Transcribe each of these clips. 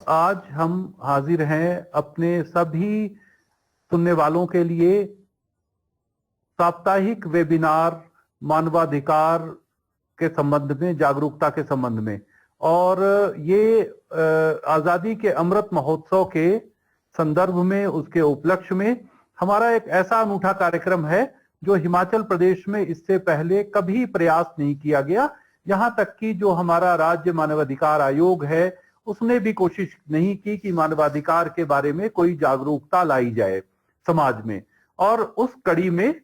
आज हम हाजिर हैं अपने सभी सुनने वालों के लिए साप्ताहिक वेबिनार मानवाधिकार के संबंध में, जागरूकता के संबंध में। और ये आजादी के अमृत महोत्सव के संदर्भ में, उसके उपलक्ष्य में हमारा एक ऐसा अनूठा कार्यक्रम है जो हिमाचल प्रदेश में इससे पहले कभी प्रयास नहीं किया गया। यहां तक कि जो हमारा राज्य मानवाधिकार आयोग है उसने भी कोशिश नहीं की कि मानवाधिकार के बारे में कोई जागरूकता लाई जाए समाज में। और उस कड़ी में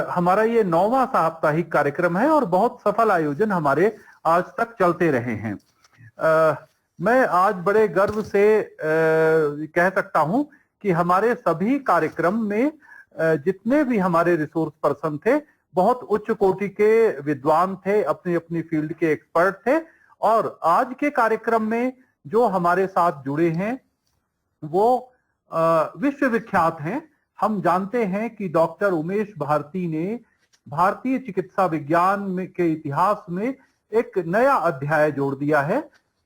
हमारा ये 9वां साप्ताहिक कार्यक्रम है और बहुत सफल आयोजन हमारे आज तक चलते रहे हैं। मैं आज बड़े गर्व से कह सकता हूं कि हमारे सभी कार्यक्रम में जितने भी हमारे रिसोर्स पर्सन थे बहुत उच्च कोटि के विद्वान थे, अपनी अपनी फील्ड के एक्सपर्ट थे। और आज के कार्यक्रम में जो हमारे साथ जुड़े हैं वो विश्वविख्यात हैं। हम जानते हैं कि डॉक्टर उमेश भारती ने भारतीय चिकित्सा विज्ञान के इतिहास में एक नया अध्याय जोड़ दिया है।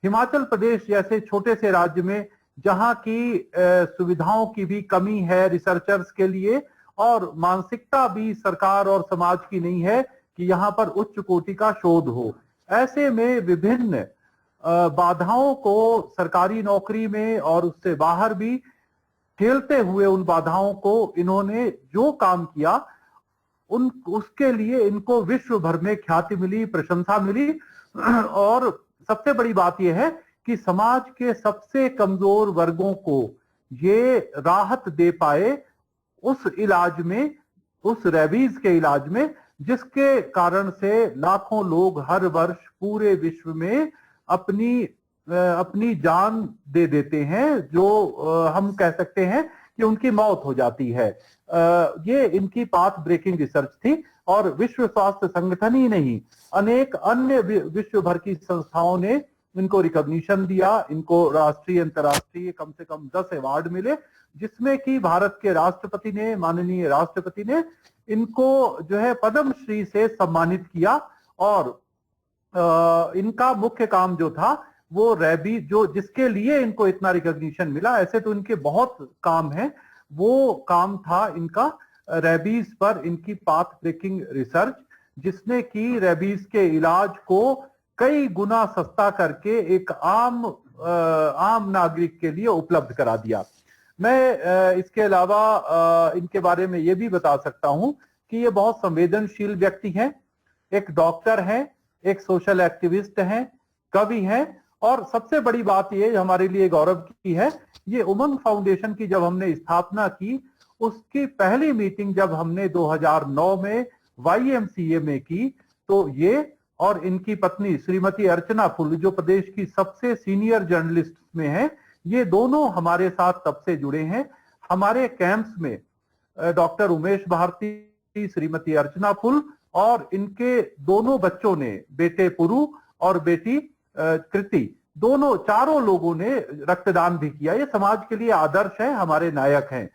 हिमाचल प्रदेश जैसे छोटे से राज्य में जहां की सुविधाओं की भी कमी है रिसर्चर्स के लिए, और मानसिकता भी सरकार और समाज की नहीं है कि यहाँ पर उच्च कोटि का शोध हो, ऐसे में विभिन्न बाधाओं को सरकारी नौकरी में और उससे बाहर भी खेलते हुए उन बाधाओं को इन्होंने जो काम किया उसके लिए इनको विश्व भर में ख्याति मिली, प्रशंसा मिली। और सबसे बड़ी बात यह है कि समाज के सबसे कमजोर वर्गों को ये राहत दे पाए उस इलाज में, उस रेबीज के इलाज में, जिसके कारण से लाखों लोग हर वर्ष पूरे विश्व में अपनी जान दे देते हैं, जो हम कह सकते हैं कि उनकी मौत हो जाती है। ये इनकी पाथ ब्रेकिंग रिसर्च थी और विश्व स्वास्थ्य संगठन ही नहीं, अनेक अन्य विश्व भर की संस्थाओं ने इनको रिकॉग्निशन दिया। इनको राष्ट्रीय अंतर्राष्ट्रीय कम से कम 10 अवार्ड मिले, जिसमें कि भारत के राष्ट्रपति ने, माननीय राष्ट्रपति ने इनको जो है पद्म श्री से सम्मानित किया। और इनका मुख्य काम जो था वो रेबीज, जो जिसके लिए इनको इतना रिकॉग्निशन मिला, ऐसे तो इनके बहुत काम हैं, वो काम था इनका रेबीज पर इनकी पाथ ब्रेकिंग रिसर्च, जिसने कि रेबीज के इलाज को कई गुना सस्ता करके एक आम नागरिक के लिए उपलब्ध करा दिया। मैं इसके अलावा इनके बारे में ये भी बता सकता हूं कि ये बहुत संवेदनशील व्यक्ति हैं, एक डॉक्टर हैं, एक सोशल एक्टिविस्ट हैं, कवि हैं, और सबसे बड़ी बात ये हमारे लिए गौरव की है, ये उमंग फाउंडेशन की जब हमने स्थापना की, उसकी पहली मीटिंग जब हमने 2009 में YMCA में की, तो ये और इनकी पत्नी श्रीमती अर्चना फुल, जो प्रदेश की सबसे सीनियर जर्नलिस्ट में हैं, ये दोनों हमारे साथ तब से जुड़े हैं। हमारे कैंप्स में डॉक्टर उमेश भारती, श्रीमती अर्चना फुल और इनके दोनों बच्चों ने, बेटे पुरु और बेटी कृति, दोनों चारों लोगों ने रक्तदान भी किया। ये समाज के लिए आदर्श हैं, हमारे नायक हैं।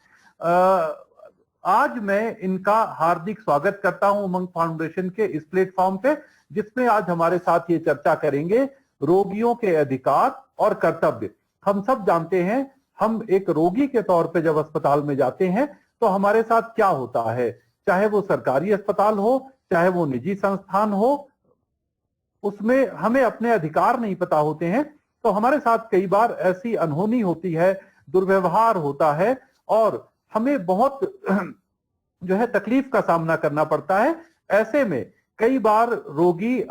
आज मैं इनका हार्दिक स्वागत करता हूं उमंग फाउंडेशन के इस प्लेटफॉर्म पे, जिसमें आज हमारे साथ ये चर्चा करेंगे रोगियों के अधिकार और कर्तव्य। हम सब जानते हैं, हम एक रोगी के तौर पे जब अस्पताल में जाते हैं तो हमारे साथ क्या होता है, चाहे वो सरकारी अस्पताल हो, चाहे वो निजी संस्थान हो, उसमें हमें अपने अधिकार नहीं पता होते हैं। तो हमारे साथ कई बार ऐसी अनहोनी होती है, दुर्व्यवहार होता है और हमें बहुत जो है तकलीफ का सामना करना पड़ता है। ऐसे में कई बार रोगी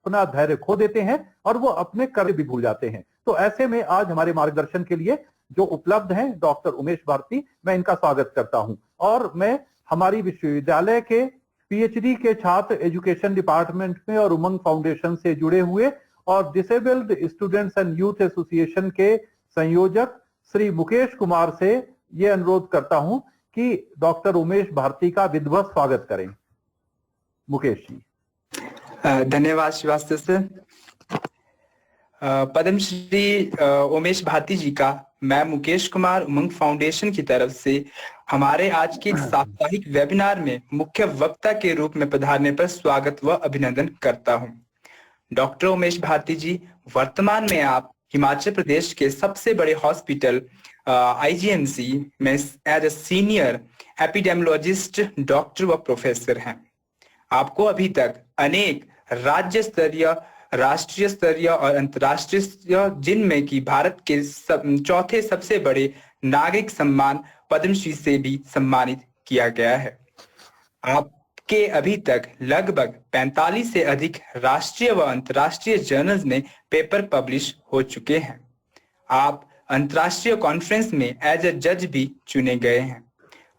अपना धैर्य खो देते हैं और वो अपने कर्तव्य भी भूल जाते हैं। तो ऐसे में आज हमारे मार्गदर्शन के लिए जो उपलब्ध हैं डॉक्टर उमेश भारती, मैं इनका स्वागत करता हूं। और मैं हमारी विश्वविद्यालय के PhD के छात्र एजुकेशन डिपार्टमेंट में और उमंग फाउंडेशन से जुड़े हुए और disabled students and youth association के संयोजक श्री मुकेश कुमार से ये अनुरोध करता हूं कि डॉक्टर उमेश भारती का विधिवत स्वागत करें। मुकेश जी। धन्यवाद श्रीवास्तव सर। पद्मश्री उमेश भारती जी का मैं मुकेश कुमार उमंग फाउंडेशन की तरफ से हमारे आज के साप्ताहिक वेबिनार में मुख्य वक्ता के रूप में पधारने पर स्वागत व अभिनंदन करता हूं। डॉक्टर उमेश भारती जी, वर्तमान में आप हिमाचल प्रदेश के सबसे बड़े हॉस्पिटल आईजीएमसी में as a senior epidemiologist doctor व प्रोफेसर हैं। आपको अभी तक अनेक राज्य स्तरीय, राष्ट्रीय स्तरीय और अंतर्राष्ट्रीय, जिनमें कि भारत के चौथे सबसे बड़े नागरिक सम्मान पद्मश्री से भी सम्मानित किया गया है। आपके अभी तक लगभग 45 से अधिक राष्ट्रीय व अंतर्राष्ट्रीय जर्नल्स में पेपर पब्लिश हो चुके हैं। आप अंतर्राष्ट्रीय कॉन्फ्रेंस में एज ए जज भी चुने गए हैं।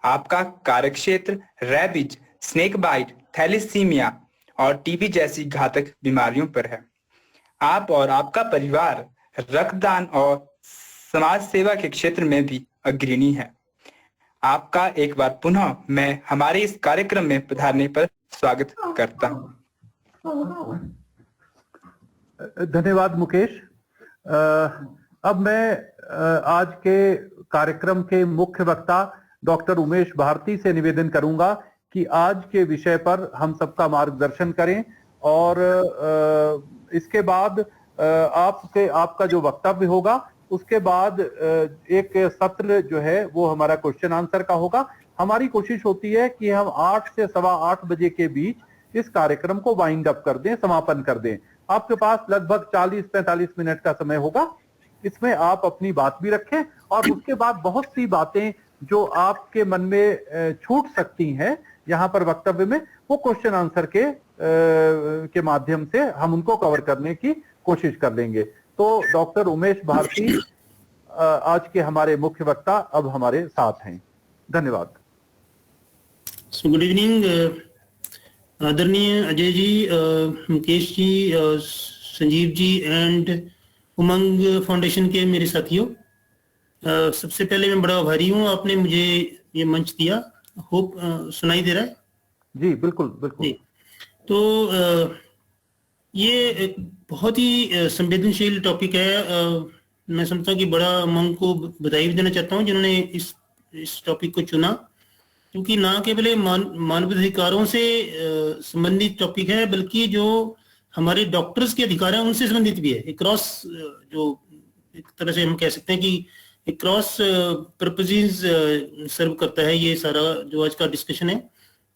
आपका कार्यक्षेत्र रैबिज, स्नेक बाइट, थैलेसीमिया और टीबी जैसी घातक बीमारियों पर है। आप और आपका परिवार रक्तदान और समाज सेवा के क्षेत्र में भी अग्रणी है। आपका एक बार पुनः मैं हमारे इस कार्यक्रम में पधारने पर स्वागत करता हूं। धन्यवाद मुकेश। अब मैं आज के कार्यक्रम के मुख्य वक्ता डॉक्टर उमेश भारती से निवेदन करूंगा कि आज के विषय पर हम सबका मार्गदर्शन करें और इसके बाद आपका जो वक्तव्य होगा उसके बाद एक सत्र जो है वो हमारा क्वेश्चन आंसर का होगा। हमारी कोशिश होती है कि हम 8 से 8:15 बजे के बीच इस कार्यक्रम को वाइंड अप कर दें, समापन कर दें। आपके पास लगभग 40-45 मिनट का समय होगा। इसमें आप अपनी बात भी रखें और उसके बाद बहुत सी बातें जो आपके मन में छूट सकती हैं यहाँ पर वक्तव्य में, वो क्वेश्चन आंसर के माध्यम से हम उनको कवर करने की कोशिश कर लेंगे। तो डॉक्टर उमेश भारती आज के हमारे मुख्य वक्ता अब हमारे साथ हैं। धन्यवाद। गुड इवनिंग आदरणीय Ajay ji, Mukesh ji, Sanjeev ji and Umang foundation के मेरे साथियों, सबसे पहले मैं बड़ा आभारी हूँ, आपने मुझे ये मंच दिया। होप सुनाई दे रहा है? जी बिल्कुल बिल्कुल। जी, तो ये एक बहुत ही संवेदनशील टॉपिक है। मैं समझता हूँ कि बड़ा उमंग को बधाई भी देना चाहता हूँ जिन्होंने इस टॉपिक को चुना, क्योंकि ना केवल मानवाधिकारों से संबंधित टॉपिक है, बल्कि जो हमारे डॉक्टर्स के अधिकार हैं उनसे संबंधित भी है। एक क्रॉस, जो एक तरह से हम कह सकते हैं कि एक क्रॉस पर्पसेस सर्व करता है ये सारा जो आज का डिस्कशन है,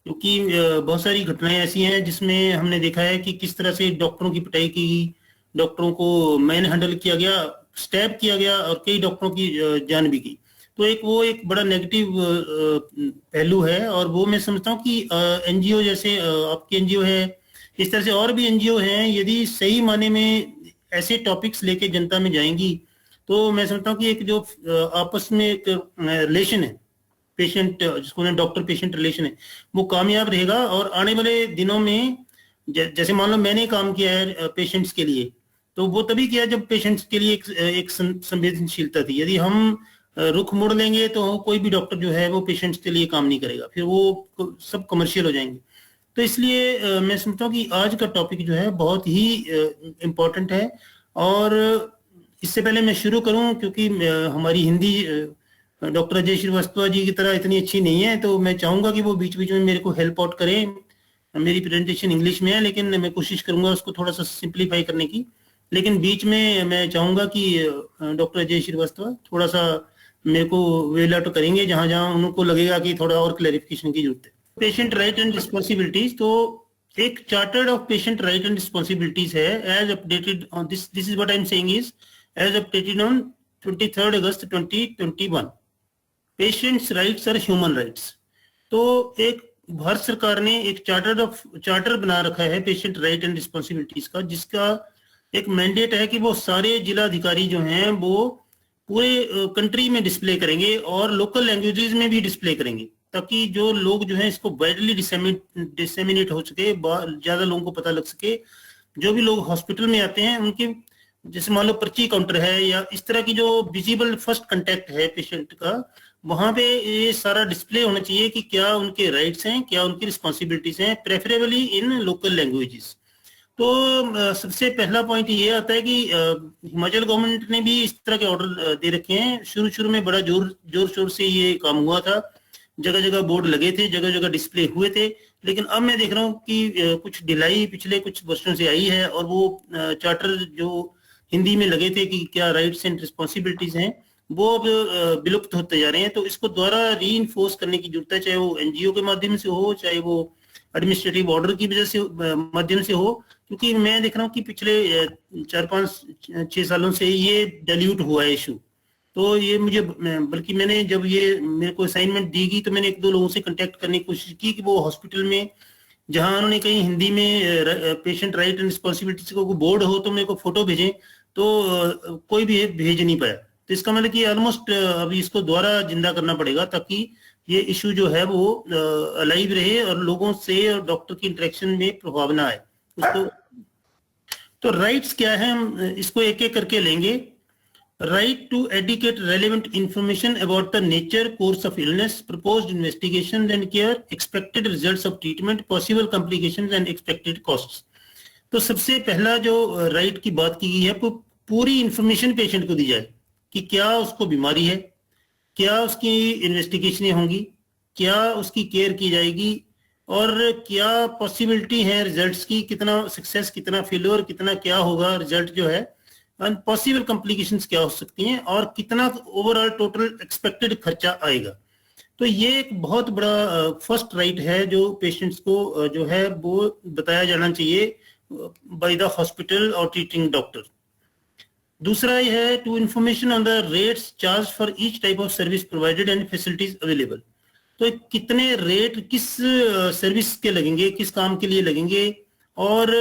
क्योंकि बहुत सारी घटनाएं ऐसी हैं जिसमें हमने देखा है कि किस तरह से डॉक्टरों की पिटाई की, डॉक्टरों को मैन हैंडल किया गया, स्टैब किया गया और कई डॉक्टरों की जान भी गई। तो एक बड़ा नेगेटिव पहलू है और वो मैं समझता हूँ कि एनजीओ जैसे आपकी एनजीओ है, इस तरह से और भी एनजीओ हैं, यदि सही माने में ऐसे टॉपिक्स लेके जनता में जाएंगी तो मैं समझता हूँ कि एक जो आपस में एक रिलेशन है, पेशेंट जिसको डॉक्टर पेशेंट रिलेशन है, वो कामयाब रहेगा। और आने वाले दिनों में जैसे मान लो मैंने काम किया है पेशेंट्स के लिए, तो वो तभी किया जब पेशेंट्स के लिए एक संवेदनशीलता थी। यदि हम रुख मोड़ लेंगे तो कोई भी डॉक्टर जो है वो पेशेंट्स के लिए काम नहीं करेगा, फिर वो सब कमर्शियल हो जाएंगे। तो इसलिए मैं समझता हूँ कि आज का टॉपिक जो है बहुत ही इम्पोर्टेंट है। और इससे पहले मैं शुरू करूं, क्योंकि हमारी हिंदी डॉक्टर अजय श्रीवास्तव जी की तरह इतनी अच्छी नहीं है, तो मैं चाहूंगा कि वो बीच बीच में मेरे को हेल्प आउट करें। मेरी प्रेजेंटेशन इंग्लिश में है, लेकिन मैं कोशिश करूंगा उसको थोड़ा सा सिंप्लीफाई करने की। लेकिन बीच में मैं चाहूंगा कि डॉक्टर अजय श्रीवास्तव थोड़ा सा मेरे को वेल आउट करेंगे जहां जहां उनको लगेगा कि थोड़ा और क्लैरिफिकेशन की जरूरत है। पेशेंट राइट एंड रिस्पॉन्सिबिलिटीज, तो एक charter of patient right and responsibilities है, as updated on this is what I am saying is as updated on 23rd August 2021. Patients' rights are human rights. तो एक भारत सरकार ने एक चार्टर बना रखा है पेशेंट राइट एंड रिस्पॉन्सिबिलिटीज का, जिसका एक मैंडेट है कि वो सारे जिला अधिकारी जो हैं वो पूरे कंट्री में डिस्प्ले करेंगे और लोकल लैंग्वेजेस में भी डिस्प्ले करेंगे, ताकि जो लोग जो हैं इसको वाइडली डिसेमिनेट हो सके, ज्यादा लोगों को पता लग सके। जो भी लोग हॉस्पिटल में आते हैं उनके जैसे मान लो पर्ची काउंटर है या इस तरह की जो विजिबल फर्स्ट कांटेक्ट है पेशेंट का, वहां पे ये सारा डिस्प्ले होना चाहिए कि क्या उनके राइट्स हैं, क्या उनकी रिस्पॉन्सिबिलिटीज हैं, प्रेफरेबली इन लोकल लैंग्वेजेस। तो सबसे पहला पॉइंट ये आता है कि हिमाचल गवर्नमेंट ने भी इस तरह के ऑर्डर दे रखे हैं। शुरू में बड़ा जोर शोर से ये काम हुआ था, जगह जगह बोर्ड लगे थे, जगह जगह डिस्प्ले हुए थे, लेकिन अब मैं देख रहा हूँ कि कुछ ढिलाई पिछले कुछ वर्षों से आई है, और वो चार्टर जो हिंदी में लगे थे कि क्या राइट्स एंड रिस्पॉन्सिबिलिटीज हैं, वो अब विलुप्त होते जा रहे हैं। तो इसको दोबारा री-इन्फोर्स करने की जरूरत है, चाहे वो एनजीओ के माध्यम से हो, चाहे वो एडमिनिस्ट्रेटिव ऑर्डर की वजह से माध्यम से हो, क्योंकि मैं देख रहा हूँ कि पिछले 4-5-6 सालों से ये डाइल्यूट हुआ है इशू। तो ये मुझे, बल्कि मैंने जब ये मेरे को असाइनमेंट दी गई तो मैंने 1-2 लोगों से कांटेक्ट करने की कोशिश की कि वो हॉस्पिटल में जहां उन्होंने कहीं हिंदी में पेशेंट राइट एंड रिस्पॉन्सिबिलिटीज को बोर्ड हो तो मेरे को फोटो भेजें, तो कोई भी भेज नहीं पाया। तो इसका मतलब कि ऑलमोस्ट अभी इसको दोबारा जिंदा करना पड़ेगा, ताकि ये इशू जो है वो अलाइव रहे और लोगों से और डॉक्टर की इंटरेक्शन में प्रभाव ना आए उसको। तो राइट्स क्या है, हम इसको एक एक करके लेंगे। Right to educate relevant information about the nature, course of illness, proposed investigations and care, expected results of treatment, possible complications and expected costs। तो सबसे पहला जो राइट की बात की गई है, पूरी इंफॉर्मेशन पेशेंट को दी जाए कि क्या उसको बीमारी है, क्या उसकी इन्वेस्टिगेशनें होंगी, क्या उसकी केयर की जाएगी, और क्या पॉसिबिलिटी है रिजल्ट्स की, कितना सक्सेस, कितना फेलियर, कितना क्या होगा रिजल्ट जो है, पॉसिबल कॉम्प्लिकेशंस क्या हो सकती हैं, और कितना ओवरऑल टोटल एक्सपेक्टेड खर्चा आएगा। तो ये एक बहुत बड़ा फर्स्ट राइट है जो पेशेंट्स को जो है वो बताया जाना चाहिए बाय द हॉस्पिटल और ट्रीटिंग डॉक्टर। दूसरा ये है to information on the rates charge for each type of service provided and facilities available. तो कितने रेट किस सर्विस के लगेंगे, किस काम के लिए लगेंगे, और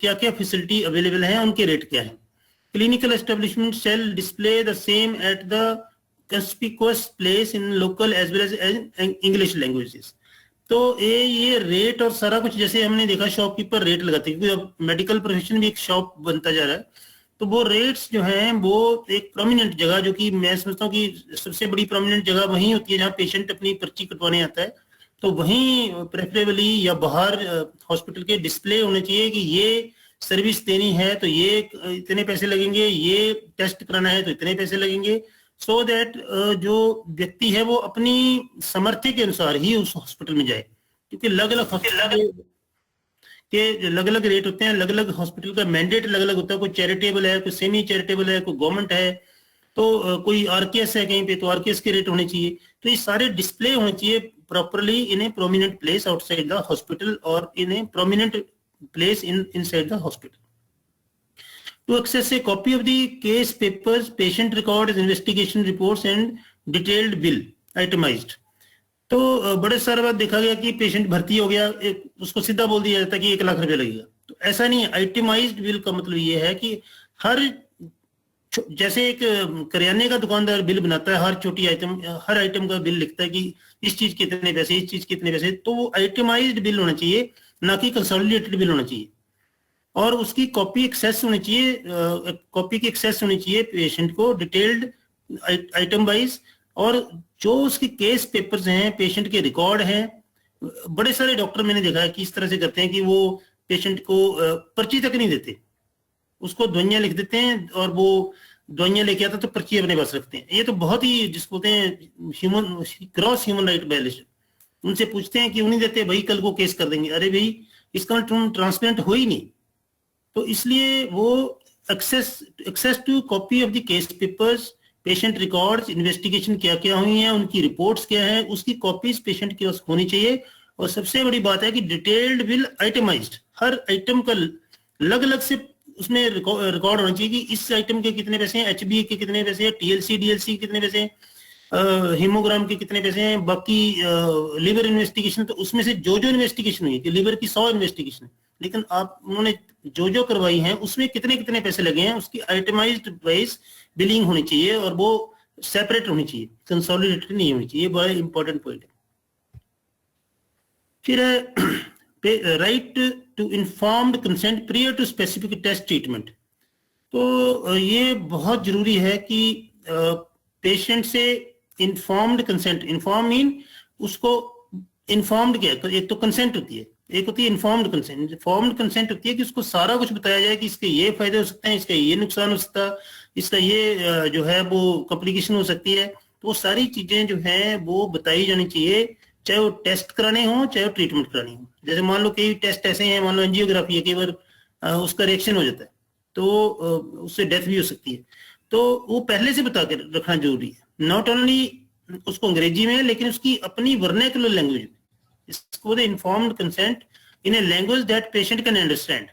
क्या क्या फैसिलिटी अवेलेबल है, उनके रेट क्या है। Clinical establishment shall display the same at the conspicuous place in local as well as English languages। तो ये रेट और सारा कुछ, जैसे हमने देखा शॉपकीपर रेट लगाते हैं, क्योंकि अब मेडिकल प्रोफेशन भी एक शॉप बनता जा रहा है, तो वो रेट्स जो हैं वो एक प्रोमिनेंट जगह, जो कि मैं समझता हूँ कि सबसे बड़ी प्रोमिनेंट जगह वहीं होती है जहाँ पेशेंट अपनी पर्ची कटवाने आता है, तो वहीं प्रेफरेबली या बाहर हॉस्पिटल के डिस्प्ले होने चाहिए कि ये सर्विस देनी है तो ये इतने पैसे लगेंगे, ये टेस्ट कराना है तो इतने पैसे लगेंगे, सो दैट जो व्यक्ति है वो अपनी सामर्थ्य के अनुसार ही उस हॉस्पिटल में जाए। क्योंकि अलग अलग हॉस्पिटल के अलग अलग रेट होते हैं, अलग अलग हॉस्पिटल का मैंडेट अलग अलग होता है, कोई चैरिटेबल है, कोई सेमी चैरिटेबल है, कोई गवर्नमेंट है, तो कोई आरकेएस है कहीं पे, तो आरकेएस के रेट होने चाहिए। तो ये सारे डिस्प्ले होने चाहिए properly in a prominent place outside the hospital और in a prominent place inside the hospital. To access a copy of the case papers, patient records, investigation reports and detailed bill itemized। तो बड़े सारे बात देखा गया कि patient भर्ती हो गया, उसको सीधा बोल दिया जाता है कि 1 लाख रुपए लगेगा। तो ऐसा नहीं है। आइटमाइज्ड बिल का मतलब ये है कि हर, जैसे एक करियाने का दुकानदार बिल बनाता है, हर छोटी आइटम, हर आइटम का बिल लिखता है कि इस चीज के इतने पैसे, इस चीज के इतने पैसे, तो वो आइटमाइज्ड बिल होना चाहिए, ना कि कंसोलिडेटेड बिल होना चाहिए। और उसकी कॉपी एक्सेस होनी चाहिए, कॉपी की एक्सेस होनी चाहिए पेशेंट को डिटेल्ड आइटम वाइज, और जो उसके केस पेपर्स हैं, पेशेंट के रिकॉर्ड हैं। बड़े सारे डॉक्टर मैंने देखा है कि इस तरह से करते हैं कि वो पेशेंट को पर्ची तक नहीं देते, उसको दवाइयां लिख देते हैं और वो दवाइयां लेके आता तो पर्ची अपने पास रखते हैं। ये तो बहुत ही जिसको बोलते हैं human, cross human right violation. उनसे पूछते हैं कि नहीं देते, भाई कल को केस कर देंगे। अरे भाई इसका ट्रांसपेरेंट हो ही नहीं। तो इसलिए वो access to copy of the case papers, patient records, investigation क्या क्या हुई है, उनकी रिपोर्ट्स क्या है, उसकी कॉपीज पेशेंट के पास होनी चाहिए। और सबसे बड़ी बात है कि डिटेल्ड बिल आइटमाइज्ड, हर आइटम का अलग अलग से उसमें रिकॉर्ड होना चाहिए कि इस आइटम के कितने पैसे हैं, एचबी के कितने पैसे हैं, टीएलसी डीएलसी के कितने पैसे हैं, हीमोग्राम के कितने पैसे हैं, बाकी लिवर इन्वेस्टिगेशन, तो उसमें से जो जो इन्वेस्टिगेशन हुई, कि लिवर की 100 इन्वेस्टिगेशन, लेकिन आप उन्होंने जो जो करवाई हैं उसमें कितने कितने पैसे लगे हैं, उसकी आइटमाइज्ड वाइज बिलिंग होनी चाहिए और वो सेपरेट होनी चाहिए, कंसोलिडेटेड नहीं होनी चाहिए। ये बड़ा इंपॉर्टेंट पॉइंट है। फिर right to informed consent prior to specific test treatment. तो ये बहुत जरूरी है कि पेशेंट से इन्फॉर्म्ड कंसेंट, इन्फॉर्म मीन उसको इन्फॉर्म्ड क्या है, एक तो कंसेंट होती है, एक होती है इन्फॉर्म्ड कंसेंट। इन्फॉर्म्ड कंसेंट होती है कि उसको सारा कुछ बताया जाए कि इसके ये फायदे हो सकते हैं, इसका ये नुकसान हो सकता है, इसका ये जो है वो कॉम्प्लिकेशन हो सकती है। तो वो सारी चीजें जो हैं वो बताई जानी चाहिए चाहे वो टेस्ट कराने हो चाहे वो ट्रीटमेंट करानी हो। जैसे मान लो कई टेस्ट ऐसे हैं, मान लो एंजियोग्राफी है, कई बार उसका रिएक्शन हो जाता है तो उससे डेथ भी हो सकती है, तो वो पहले से बता के रखना जरूरी है। नॉट ओनली उसको अंग्रेजी में, लेकिन उसकी अपनी वर्नाक्युलर लैंग्वेज में। इसको informed consent in a language that patient can understand,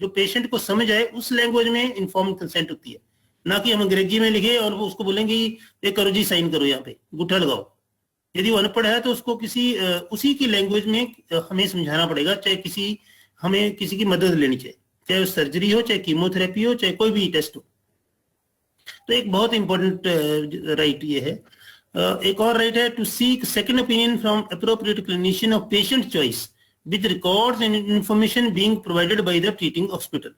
जो पेशेंट को समझ आए उस लैंग्वेज में इन्फॉर्म्ड कंसेंट होती है, ना कि हम अंग्रेजी में लिखे और वो उसको बोलेंगे ये करो जी, साइन करो, यहाँ पे गुठा लगाओ। यदि वो अनपढ़ है तो उसको किसी उसी की लैंग्वेज में हमें समझाना पड़ेगा, चाहे हमें किसी की मदद लेनी चाहिए, चाहे वो सर्जरी हो, चाहे कीमोथेरेपी हो, चाहे कोई भी टेस्ट हो। तो एक बहुत इंपॉर्टेंट राइट ये है। एक और राइट है, to seek second opinion from appropriate clinician of patient choice with records and information being provided by the treating hospital.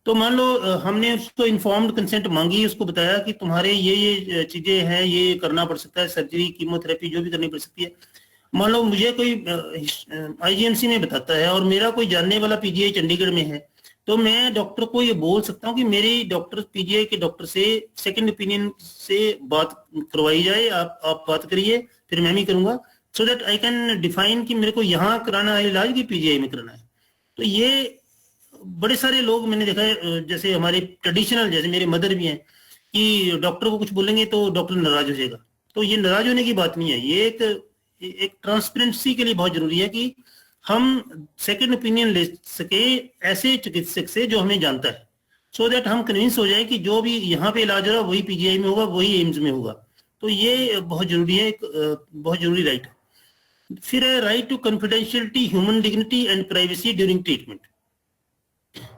तो मान लो हमने उसको इन्फॉर्म्ड कंसेंट मांगी, उसको बताया कि तुम्हारे ये चीजें हैं, ये करना पड़ सकता है, सर्जरी कीमोथेरेपी जो भी करनी पड़ सकती है। मान लो मुझे कोई आईजीएमसी में बताता है और मेरा कोई जानने वाला पीजीआई चंडीगढ़ में है, तो मैं डॉक्टर को ये बोल सकता हूँ कि मेरी डॉक्टर पीजीआई के डॉक्टर से सेकंड ओपिनियन से बात करवाई जाए, आप बात करिए, फिर मैं भी करूंगा, so that I can define कि मेरे को यहाँ कराना है इलाज कि पीजीआई में कराना है। तो ये बड़े सारे लोग मैंने देखा है, जैसे हमारे ट्रेडिशनल, जैसे मेरे मदर भी हैं, कि डॉक्टर को कुछ बोलेंगे तो डॉक्टर नाराज हो जाएगा। तो ये नाराज होने की बात नहीं है, ये एक ट्रांसपेरेंसी के लिए बहुत जरूरी है कि हम सेकंड ओपिनियन ले सके ऐसे चिकित्सक से जो हमें जानता है, सो दैट हम कन्विंस हो जाए कि जो भी यहाँ पे इलाज हो रहा है वही पीजीआई में होगा, वही एम्स में होगा। तो ये बहुत जरूरी है, एक बहुत जरूरी राइट है। फिर है right to confidentiality, human dignity and privacy during treatment.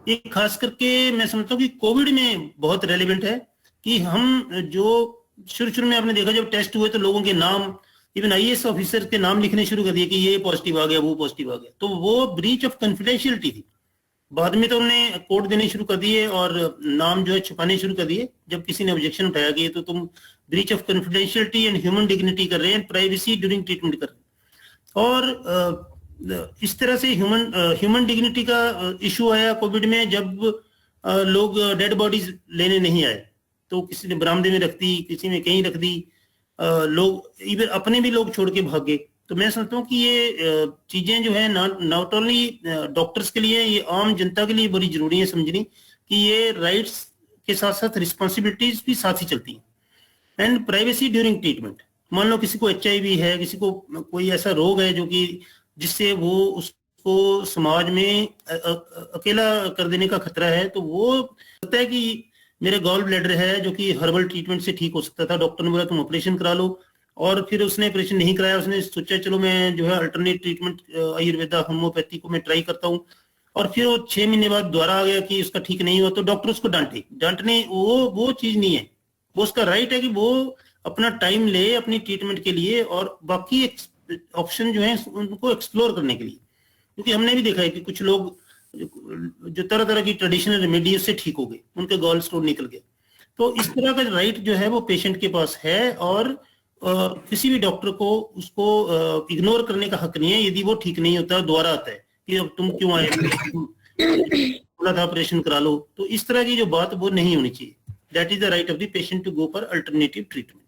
ये खास करके मैं समझता हूँ कि कोविड में बहुत रेलेवेंट है कि हम जो शुरू में आपने देखा जब टेस्ट हुए तो लोगों के नाम, इवन आईएएस ऑफिसर के नाम लिखने शुरू कर दिए कि ये पॉजिटिव आ गया, वो पॉजिटिव आ गया, तो वो ब्रीच ऑफ कॉन्फिडेंशियलिटी थी। बाद में तो उन्होंने कोड देने शुरू कर दिए और नाम जो है छुपाने शुरू कर दिए, जब किसी ने ऑब्जेक्शन उठाया कि तो तुम breach of confidentiality and human dignity कर रहे हैं, प्राइवेसी ड्यूरिंग ट्रीटमेंट कर रहे हैं। और इस तरह से ह्यूमन डिग्निटी का इशू आया कोविड में, जब लोग डेड बॉडीज लेने नहीं आए, तो किसी ने बरामदे में रख दी, किसी ने कहीं रख दी, लोग इवन अपने भी लोग छोड़ के भाग गए। तो मैं समझता हूँ कि ये चीजें जो है नॉट ओनली डॉक्टर्स के लिए, ये आम जनता के लिए बड़ी जरूरी है समझनी कि ये राइट्स के साथ साथ रिस्पॉन्सिबिलिटीज भी साथ ही चलती हैं। एंड प्राइवेसी ड्यूरिंग ट्रीटमेंट, मान लो किसी को HIV है, किसी को कोई ऐसा रोग है जो कि जिससे वो उसको समाज में अकेला कर देने का खतरा है, तो वो लगता है कि मेरे गॉल ब्लैडर है जो कि हर्बल ट्रीटमेंट से ठीक हो सकता था, डॉक्टर ने बोला तुम ऑपरेशन करा लो, और फिर उसने ऑपरेशन नहीं कराया, उसने सोचा चलो मैं जो है अल्टरनेट ट्रीटमेंट आयुर्वेदा होम्योपैथी को मैं ट्राई करता हूँ, और फिर वो 6 महीने बाद दोबारा आ गया कि उसका ठीक नहीं हुआ, तो डॉक्टर उसको डांटने वो चीज नहीं है। वो उसका राइट है कि वो अपना टाइम ले अपनी ट्रीटमेंट के लिए और बाकी ऑप्शन जो है उनको एक्सप्लोर करने के लिए, क्योंकि हमने भी देखा है कि कुछ लोग जो तरह तरह की ट्रेडिशनल रेमेडी से ठीक हो गए, उनके गॉल स्टोन निकल गए। तो इस तरह का राइट जो है वो पेशेंट के पास है, और किसी भी डॉक्टर को उसको इग्नोर करने का हक नहीं है यदि वो ठीक नहीं होता, दोबारा आता है कि अब तुम क्यों आए, बोला था ऑपरेशन करा लो। तो इस तरह की जो बात वो नहीं होनी चाहिए। That is the right of the patient to go for alternative treatment.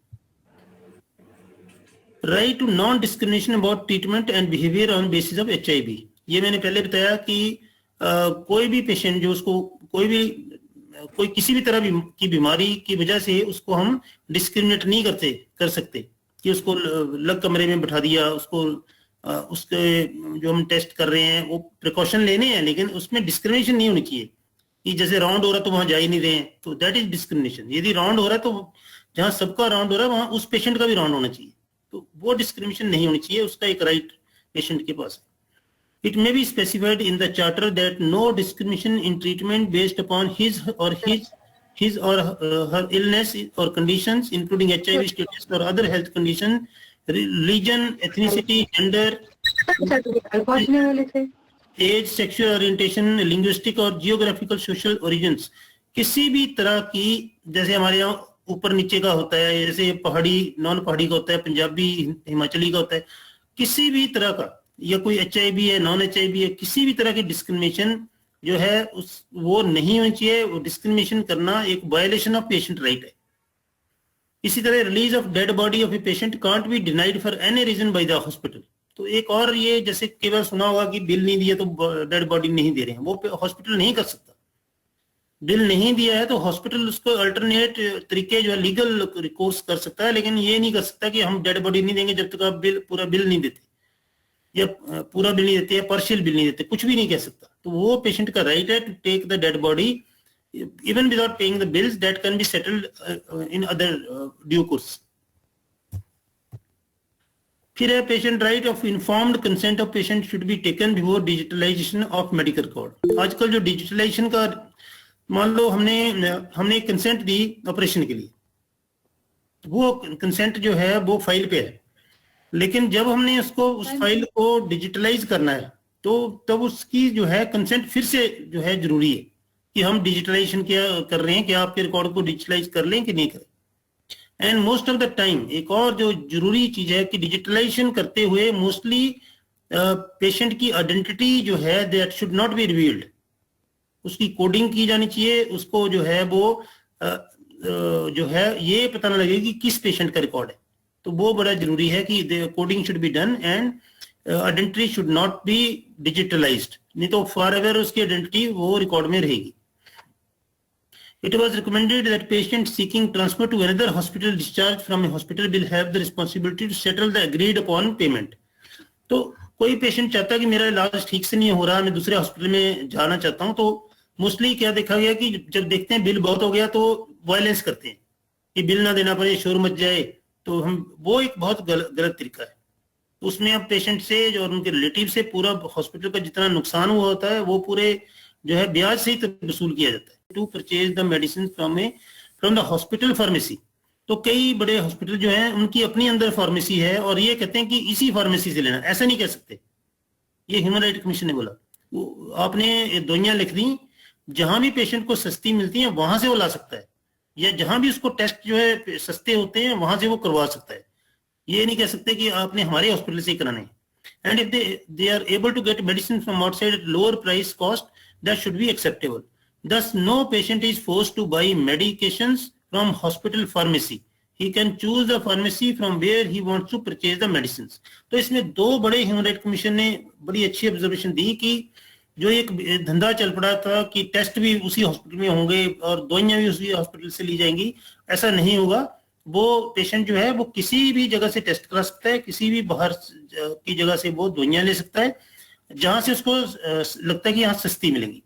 Right to non discrimination about treatment and behaviour on basis of HIV। ये मैंने पहले बताया कि कोई भी पेशेंट जो उसको कोई किसी भी तरह की बीमारी की वजह से उसको हम डिस्क्रिमिनेट नहीं कर सकते कि उसको अलग कमरे में बैठा दिया, उसको उसके जो हम टेस्ट कर रहे हैं वो प्रिकॉशन लेने हैं, लेकिन उसमें डिस्क्रिमिनेशन नहीं होनी चाहिए कि जैसे राउंड हो रहा है तो वहां जा ही नहीं रहे हैं, तो दैट इज डिस्क्रिमिनेशन। यदि राउंड हो रहा है तो जहां सबका राउंड हो रहा है वहां उस पेशेंट का भी राउंड होना चाहिए, तो वो डिस्क्रिमिनेशन नहीं होनी चाहिए, उसका एक राइट पेशेंट के पास है। It may be specified in the charter that no discrimination in treatment based upon his or her illness or conditions, including HIV status or other health condition, religion, ethnicity, gender, age, sexual orientation, linguistic or geographical social origins। किसी भी तरह की, जैसे हमारे यहाँ ऊपर नीचे का होता है, जैसे पहाड़ी नॉन पहाड़ी का होता है, पंजाबी हिमाचली का होता है, किसी भी तरह का, या कोई HIV है, नॉन HIV है, किसी भी तरह की डिस्क्रिमिनेशन जो है वो नहीं होनी चाहिए। वो डिस्क्रिमिनेशन करना एक वायलेशन ऑफ पेशेंट राइट है। इसी तरह release of dead body of a patient can't be denied for any reason by the hospital. तो एक और ये जैसे केवल सुना होगा कि बिल नहीं दिया तो डेड बॉडी नहीं दे रहे हैं, वो हॉस्पिटल नहीं कर सकता। बिल नहीं दिया है तो हॉस्पिटल उसको अल्टरनेट तरीके जो है लीगल रिकोर्स कर सकता है, लेकिन ये नहीं कर सकता कि हम डेड बॉडी नहीं देंगे जब तक आप पूरा बिल नहीं देते, या पूरा बिल नहीं देते या पार्शियल बिल नहीं देते, कुछ भी नहीं कह सकता। तो वो पेशेंट का राइट है to take the dead body even without paying the bills that can be settled in other due course. फिर है patient right of informed consent of patient should be taken before digitalisation of medical record. आजकल जो digitalisation का, मान लो हमने consent दी operation के लिए, वो कंसेंट जो है वो फाइल पे है, लेकिन जब हमने उसको उस फाइल को डिजिटलाइज करना है तो तब उसकी जो है कंसेंट फिर से जो है जरूरी है कि हम डिजिटलाइजेशन क्या कर रहे हैं, कि आपके रिकॉर्ड को डिजिटलाइज कर लें कि नहीं करें। And most of the time एक और जो जरूरी चीज है कि डिजिटलाइजेशन करते हुए मोस्टली पेशेंट की आइडेंटिटी जो है that should not be revealed, उसकी कोडिंग की जानी चाहिए, उसको जो है वो जो है ये पता ना लगे कि किस पेशेंट का रिकॉर्ड है। तो वो बड़ा जरूरी है कि coding should be done and identity should not be digitalised, नहीं तो फॉर एवर उसकी आइडेंटिटी वो रिकॉर्ड में रहेगी। It was recommended that patients seeking transfer to another hospital discharged from a hospital will have the responsibility to settle the agreed upon payment. तो कोई patient चाहता है कि मेरा इलाज ठीक से नहीं हो रहा, मैं दूसरे हॉस्पिटल में जाना चाहता हूं, तो मोस्टली क्या देखा गया कि जब देखते हैं बिल बहुत हो गया तो वायलेंस करते हैं कि बिल ना देना पड़े, शोर मच जाए, तो हम वो एक बहुत गलत तरीका है। उसमें अब पेशेंट से और उनके रिलेटिव से पूरा हॉस्पिटल का जितना नुकसान हुआ होता है वो पूरे जो है ब्याज सहित वसूल किया जाता है। To purchase the medicine from the hospital pharmacy. तो कई बड़े हॉस्पिटल जो हैं उनकी अपनी अंदर फार्मेसी है और ये कहते हैं कि इसी फार्मेसी से लेना, ऐसा नहीं कह सकते। ये ह्यूमन राइट कमीशन ने बोला आपने दवाइयां लिख दी, जहां भी पेशेंट को सस्ती मिलती हैं वहां से वो ला सकता है, या जहां भी उसको टेस्ट जो है सस्ते होते हैं वहां से वो करवा सकता है। ये नहीं कह सकते कि आपने हमारे हॉस्पिटल से ही कराने हैं। And if they are able to get medicine from outside at lower price cost that should be acceptable. Thus, no patient is forced to buy medications from hospital pharmacy. He can choose the pharmacy from where he wants to purchase the medicines. तो इसमें दो बड़े human right commission ने बड़ी अच्छी observation दी कि जो एक धंधा चल पड़ा था कि टेस्ट भी उसी हॉस्पिटल में होंगे और दवाइयां भी उसी हॉस्पिटल से ली जाएंगी, ऐसा नहीं होगा। वो पेशेंट जो है वो किसी भी जगह से टेस्ट करा सकता है, किसी भी बाहर की जगह से वो दवाइयां ले सकता है जहां से उसको लगता है कि यहाँ सस्ती मिलेंगी।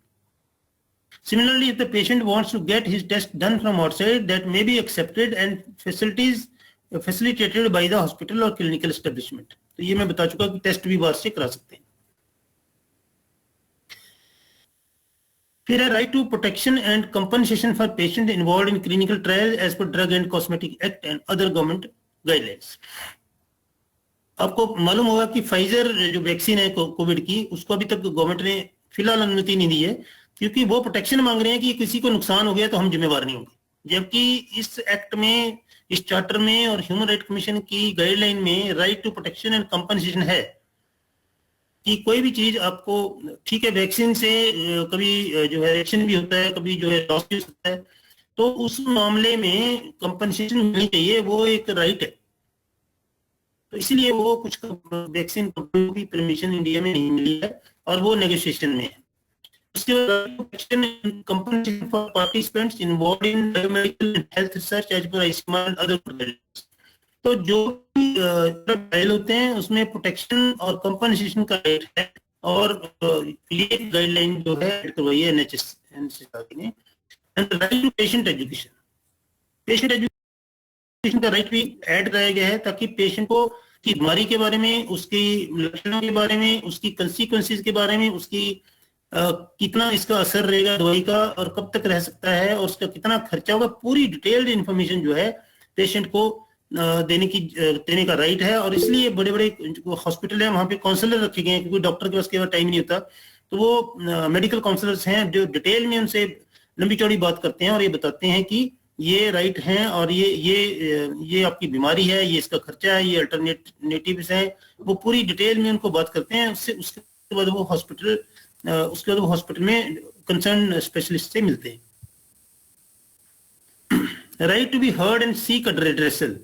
Similarly, if the patient wants to get his test done from outside, that may be accepted and facilitated by the hospital or clinical establishment. तो ये मैं बता चुका कि टेस्ट भी बाहर से करा सकते हैं। फिर है right to protection and compensation for patient involve in clinical trial as per drug and cosmetic act and other government guidelines. आपको मालूम होगा कि फाइजर जो वैक्सीन है कोविड की, उसको अभी तक गवर्नमेंट ने फिलहाल अनुमति नहीं दी है, क्योंकि वो प्रोटेक्शन मांग रहे हैं कि किसी को नुकसान हो गया तो हम जिम्मेवार नहीं होंगे। जबकि इस एक्ट में, इस चार्टर में और ह्यूमन राइट कमीशन की गाइडलाइन में right to protection and compensation है कि कोई भी चीज आपको, ठीक है वैक्सीन से कभी जो है रिएक्शन भी होता है, कभी जो है लॉस भी होता है, तो उस मामले में कंपनसेशन मिलनी चाहिए, वो एक राइट है। तो इसलिए वो कुछ वैक्सीन कंपनियों की परमिशन इंडिया में नहीं मिली है और वो नेगोशिएशन में है। उसके बाद compensation for participants involved in biomedical and health research as per ICMR and other guidelines. तो जो ट्रायल होते हैं उसमें प्रोटेक्शन और कंपनसेशन का राइट है और ये गाइडलाइन जो है करवाई है NHS ने। And right to patient education, patient education का राइट भी ऐड कराया गया है ताकि पेशेंट को की बीमारी के बारे में, उसकी लक्षणों के बारे में, उसकी कंसिक्वेंसेस के बारे में, उसकी कितना इसका असर रहेगा दवाई का और कब तक रह सकता है और उसका कितना खर्चा होगा, पूरी डिटेल्ड इंफॉर्मेशन जो है पेशेंट को देने का राइट है। और इसलिए बड़े बड़े हॉस्पिटल है वहाँ पे काउंसलर रखे गए हैं, क्योंकि डॉक्टर के पास केवल टाइम नहीं होता, तो वो मेडिकल काउंसलर्स हैं जो डिटेल में उनसे लंबी चौड़ी बात करते हैं और ये बताते हैं कि ये राइट हैं और ये आपकी बीमारी है, ये इसका खर्चा है, ये अल्टरनेटिव्स हैं, वो पूरी डिटेल में उनको बात करते हैं। उसके बाद वो हॉस्पिटल में कंसर्न स्पेशलिस्ट से मिलते हैं। Right to be heard and seek a redressal.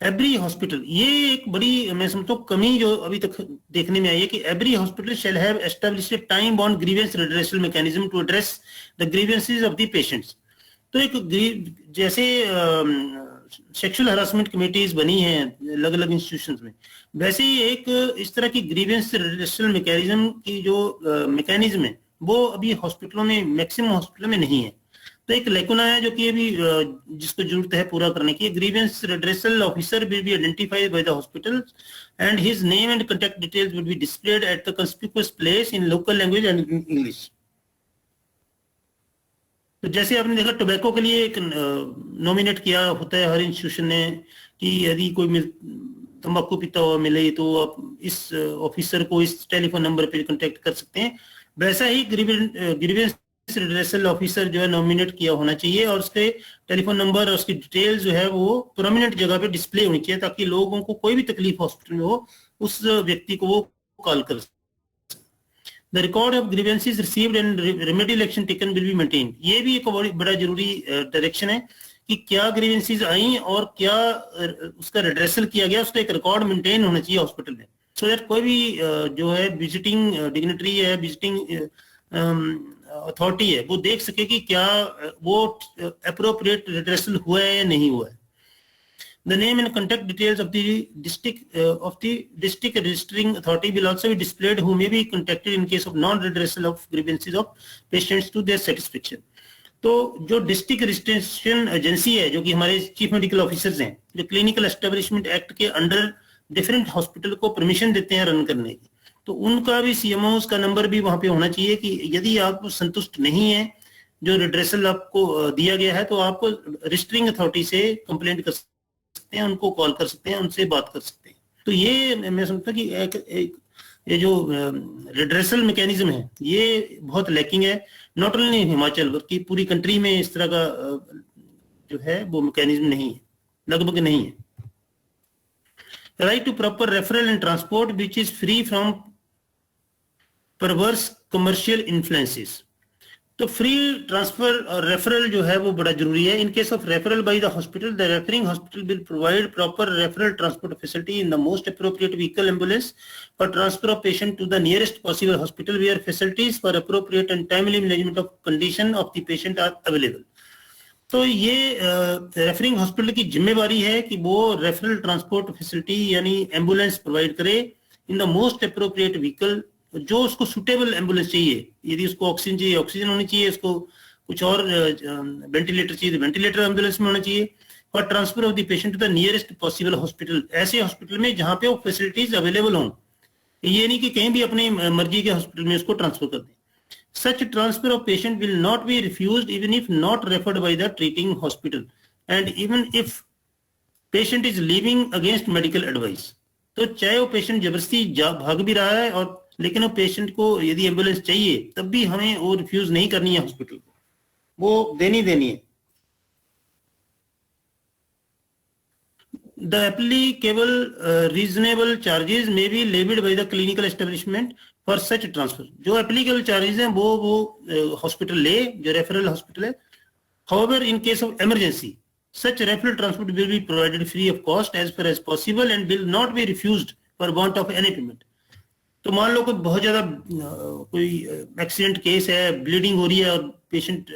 Every hospital, ये एक बड़ी मैं समझता हूँ कमी जो अभी तक देखने में आई है कि every hospital shall have established a time bound grievance redressal mechanism to address the grievances of the patients. तो एक जैसे सेक्सुअल हरासमेंट कमेटीज बनी हैं अलग अलग इंस्टीट्यूशंस में, वैसे ही एक इस तरह की ग्रीवेंस रेड्रेसल मैकेनिज्म की जो मैकेनिज्म है वो अभी हॉस्पिटलों में, मैक्सिमम हॉस्पिटलों में नहीं है। तो एक लेकुना है जो कि अभी जिसको जरूरत है पूरा करने की। Grievance redressal officer will be identified by the hospital and his name and contact details will be displayed at the conspicuous place in local language and English. तो जैसे आपने देखा टोबैको के लिए एक नॉमिनेट किया होता है हर इंस्टीट्यूशन ने कि यदि कोई तंबाकू पीता हुआ मिले तो आप इस ऑफिसर को इस टेलीफोन नंबर पर कांटेक्ट कर सकते हैं। वैसा ही ग्रीवेंस रेड्रेसल ऑफिसर जो है नॉमिनेट किया होना चाहिए और उसके टेलीफोन नंबर और उसकी डिटेल्स जो है वो प्रोमिनेंट जगह पे डिस्प्ले होनी चाहिए ताकि लोगों को कोई भी तकलीफ हॉस्पिटल में हो उस व्यक्ति को वो कॉल कर सके। The record of grievances received and remedial action taken will be maintained. ये भी एक बड़ा जरूरी डायरेक्शन है कि क्या ग्रीवेंसेस आई और क्या उसका रेड्रेसल किया गया, उसका एक रिकॉर्ड मेंटेन होना चाहिए हॉस्पिटल में, सो दैट कोई भी जो है विजिटिंग डिग्निटरी है, विजिटिंग अथॉरिटी है, वो देख सके कि क्या वो अप्रोप्रिएट रेड्रेसल हुआ है या नहीं हुआ है। The name and contact details of the district registering authority will also be displayed, who may be contacted in case of non-redressal of grievances of patients to their satisfaction. तो जो district registration agency है जो कि हमारे chief medical officers हैं, जो clinical establishment act के under different hospital को परमिशन देते हैं रन करने की, तो उनका भी सीएमओ का नंबर भी वहां पे होना चाहिए कि यदि आप संतुष्ट नहीं है जो रेड्रेसल आपको दिया गया है तो आप रजिस्टरिंग अथॉरिटी से कंप्लेंट कर सकते हैं, उनको कॉल कर सकते हैं, उनसे बात कर सकते हैं। तो ये मैं समझता कि एक ये जो रेड्रेसल मैकेनिज्म है ये बहुत लैकिंग है, नॉट ओनली हिमाचल बल्कि पूरी कंट्री में इस तरह का जो है वो मैकेनिज्म नहीं है, लगभग नहीं है। Right to proper referral and transport which is free from perverse commercial influences. तो फ्री ट्रांसफर और रेफरल जो है वो बड़ा जरूरी है। In case of referral by the hospital, the referring hospital will provide proper referral transport facility in the most appropriate vehicle ambulance for transfer of patient to the nearest possible hospital where facilities for appropriate and timely management of condition of the patient are available. तो ये referring hospital की जिम्मेवारी है कि वो referral transport facility यानी ambulance provide करे in the most appropriate vehicle, जो उसको सुटेबल एम्बुलेंस चाहिए। यदि उसको ऑक्सीजन चाहिए ऑक्सीजन होनी चाहिए, उसको कुछ और वेंटिलेटर चाहिए तो वेंटिलेटर एम्बुलेंस में होना चाहिए, और transfer of the patient to the nearest possible hospital, ऐसे हॉस्पिटल में जहां पे वो फैसिलिटीज अवेलेबल हों। ये नहीं कि कहीं भी अपनी मर्जी के हॉस्पिटल में उसको ट्रांसफर कर दें। Such transfer of patient will not be refused even if not referred by the treating hospital and even if patient is leaving against medical advice। तो चाहे वो पेशेंट जबरदस्ती भाग भी रहा है और लेकिन वो पेशेंट को यदि एम्बुलेंस चाहिए तब भी हमें वो रिफ्यूज नहीं करनी है हॉस्पिटल को, वो देनी है। The applicable reasonable charges may be levied by the clinical establishment for such transfer। जो applicable charges हैं वो हॉस्पिटल ले, जो रेफरल हॉस्पिटल है। However, in case of emergency, such referral transport will be provided free of cost as far as possible and will not be refused for want of any payment। तो मान लो कोई बहुत ज्यादा कोई accident case है, bleeding हो रही है और पेशेंट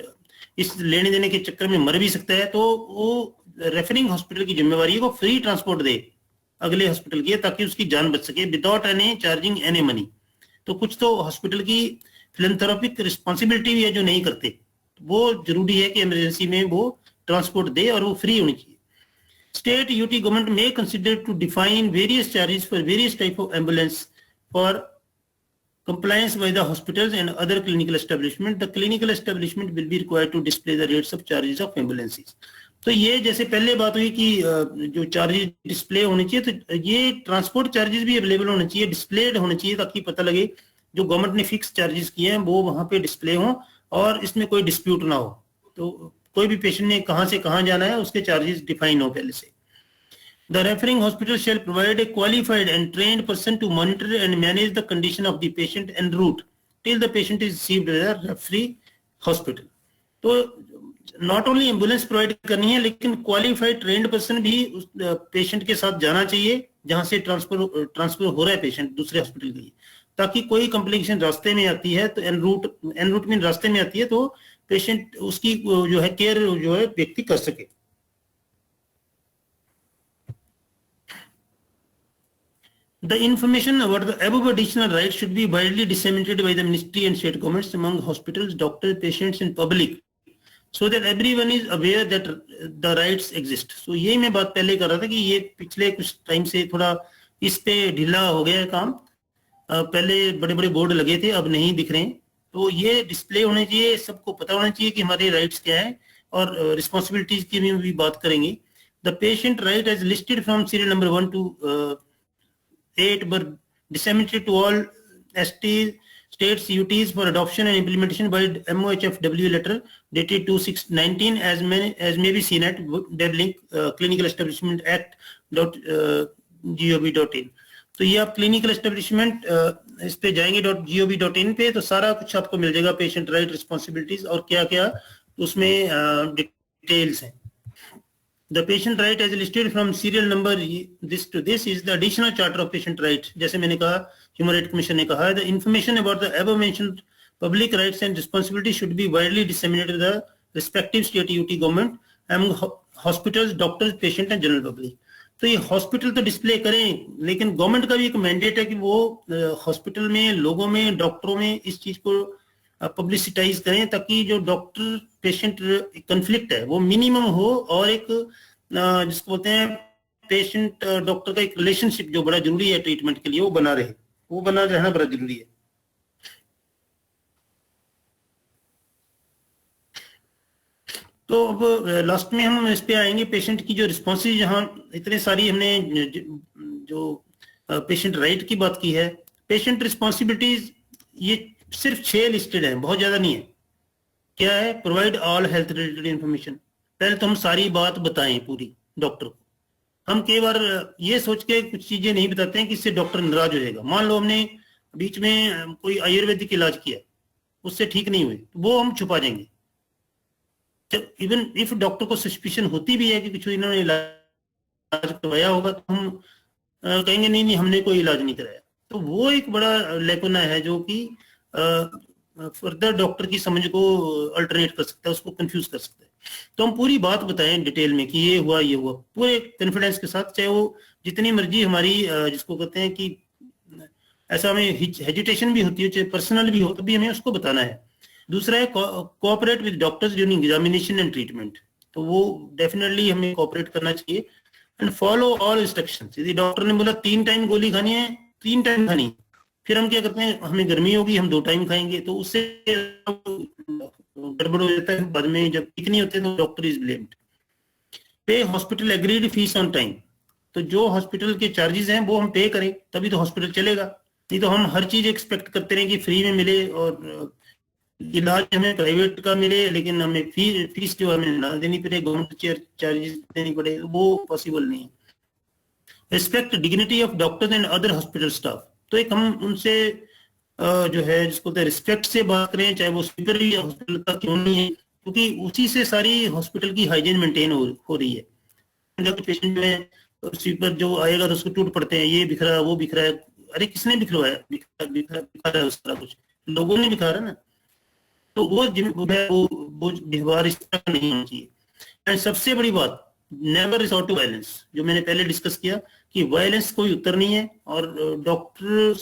इस लेने देने के चक्कर में मर भी सकता है, तो वो रेफरिंग हॉस्पिटल की जिम्मेवारी है वो फ्री ट्रांसपोर्ट दे अगले हॉस्पिटल की, ताकि उसकी जान बच सके without any charging any money. तो कुछ तो हॉस्पिटल की फिलैंथ्रोपिक रिस्पॉन्सिबिलिटी भी है जो नहीं करते, वो जरूरी है कि इमरजेंसी में वो ट्रांसपोर्ट दे और वो फ्री होनी चाहिए। स्टेट यूटी गवर्नमेंट में consider to define various charges for various type of ambulance for compliance by the hospitals and other clinical establishment। The clinical establishment will be required to display the rates of charges of ambulances। तो ये जैसे पहले बात हुई कि जो charges display होने चाहिए, तो ये ट्रांसपोर्ट चार्जेस भी अवेलेबल होने चाहिए, डिस्प्लेड होने चाहिए, ताकि पता लगे जो गवर्नमेंट ने फिक्स चार्जेस किए हैं वो वहां पे डिस्प्ले हों और इसमें कोई डिस्प्यूट ना हो। तो कोई भी पेशेंट ने कहाँ से कहाँ जाना है उसके चार्जेस डिफाइन हो पहले से। The referring hospital shall provide a qualified and trained person to monitor and manage the condition of the patient en route till the patient is received at the referee hospital। तो not only ambulance provide करनी है, लेकिन qualified trend person भी उस patient के साथ जाना चाहिए जहां से ट्रांसफर हो रहा है पेशेंट दूसरे हॉस्पिटल के लिए, ताकि कोई कॉम्प्लिकेशन रास्ते में आती है तो एन रूट में रास्ते में आती है तो पेशेंट उसकी जो है केयर जो है व्यक्ति कर सके। The information about the above additional rights should be widely disseminated by the ministry and state governments among hospitals, doctors, patients and public, so that everyone is aware that the rights exist. So यही मैं बात पहले कर रहा था कि ये पिछले कुछ टाइम से थोड़ा इस पे ढीला हो गया है काम। पहले बड़े बड़े बोर्ड लगे थे, अब नहीं दिख रहे हैं, तो ये डिस्प्ले होने चाहिए, सबको पता होना चाहिए कि हमारे राइट्स क्या है, और रिस्पॉन्सिबिलिटीज की भी बात करेंगे। The patient right as listed from serial number 1 to 8 were disseminated to all states UTs for adoption and implementation by MOHFW letter dated 2/6/19 as may be seen at web link clinical establishment act .gov.in। तो ये आप clinical establishment इस पे जाएंगे .gov.in पे, तो सारा कुछ आपको मिल जाएगा, पेशेंट राइट, रिस्पॉन्सिबिलिटीज और क्या क्या उसमें डिटेल्स हैं। The patient right as listed from serial number this to this is the additional charter of patient right। जैसे मैंने कहा, ह्यूमन राइट कमीशन ने कहा है, the information about the above mentioned public rights and responsibilities should be widely disseminated to the respective state UT government among hospitals, doctors, patient and general public। तो ये hospital तो display करें, लेकिन government का भी एक मैंडेट है कि वो हॉस्पिटल में, लोगों में, डॉक्टरों में इस चीज को पब्लिसिटाइज करें, ताकि जो डॉक्टर पेशेंट कन्फ्लिक्ट है वो मिनिमम हो, और एक जिसको बोलते हैं पेशेंट डॉक्टर का एक रिलेशनशिप जो बड़ा जरूरी है ट्रीटमेंट के लिए, वो बना रहे, वो बना रहना बड़ा जरूरी है। तो अब लास्ट में हम इस पे आएंगे, पेशेंट की जो रिस्पॉन्सिबिलिटी, जहाँ इतने सारी हमने जो पेशेंट राइट की बात की है, पेशेंट रिस्पॉन्सिबिलिटीज ये सिर्फ 6 लिस्टेड है, बहुत ज्यादा नहीं है। क्या है? Provide all health related information. पहले तो हम सारी बात बताएं पूरी डॉक्टर को। हम कई बार ये सोच के कुछ चीजें नहीं बताते हैं कि इससे डॉक्टर नाराज हो जाएगा। मान लो हमने बीच में कोई आयुर्वेदिक इलाज किया, उससे ठीक नहीं हुई, तो वो हम छुपा देंगे। इवन इफ डॉक्टर को सस्पिशन होती भी है कि कुछ इन्होंने इलाज करवाया होगा, तो हम कहेंगे नहीं नहीं हमने कोई इलाज नहीं कराया। तो वो एक बड़ा लेकुना है जो कि फर्दर डॉक्टर की समझ को अल्टरनेट कर सकता है, उसको कंफ्यूज कर सकता है। तो हम पूरी बात बताएं डिटेल में कि ये हुआ पूरे कॉन्फिडेंस के साथ, चाहे वो जितनी मर्जी हमारी जिसको कहते हैं कि ऐसा हमें हेजिटेशन भी होती है, चाहे पर्सनल भी हो, तो भी हमें उसको बताना है। दूसरा है cooperate with doctors during examination and treatment. तो वो डेफिनेटली हमें कोऑपरेट करना चाहिए। And follow all instructions. यदि डॉक्टर ने बोला 3 टाइम गोली खानी है, 3 टाइम खानी, फिर हम क्या करते हैं, हमें गर्मी होगी हम 2 टाइम खाएंगे, तो उससे गड़बड़ हो जाता है। बाद में जब ठीक नहीं होते तो डॉक्टर इज ब्लेम्ड। पे hospital agreed fees on time. तो जो हॉस्पिटल के चार्जेस हैं वो हम पे करें, तभी तो हॉस्पिटल चलेगा। नहीं तो हम हर चीज एक्सपेक्ट करते रहे कि फ्री में मिले और इलाज हमें प्राइवेट का मिले, लेकिन हमें फीस जो हमें ना देनी पड़े, गवर्नमेंट चार्जेस देनी पड़े, वो पॉसिबल नहीं है। Respect dignity of doctors and other hospital staff. तो एक हम उनसे जो है जिसको रिस्पेक्ट से बात करें, चाहे वो स्वीपर भी हॉस्पिटल का क्यों नहीं है, क्योंकि उसी से सारी हॉस्पिटल की हाइजीन मेंटेन हो रही है। जब पेशेंट में स्वीपर जो आएगा तो उसको टूट पड़ते हैं, ये बिखरा वो बिखरा है, अरे किसने बिखरवाया? बिखरा है उस तरह, कुछ लोगों ने बिखारा ना। तो वो व्यवहार इस तरह नहीं होना चाहिए। एंड सबसे बड़ी बात, नेवर रिसोर्ट टू वायलेंस। जो मैंने पहले डिस्कस किया कि वायलेंस कोई उत्तर नहीं है, और डॉक्टर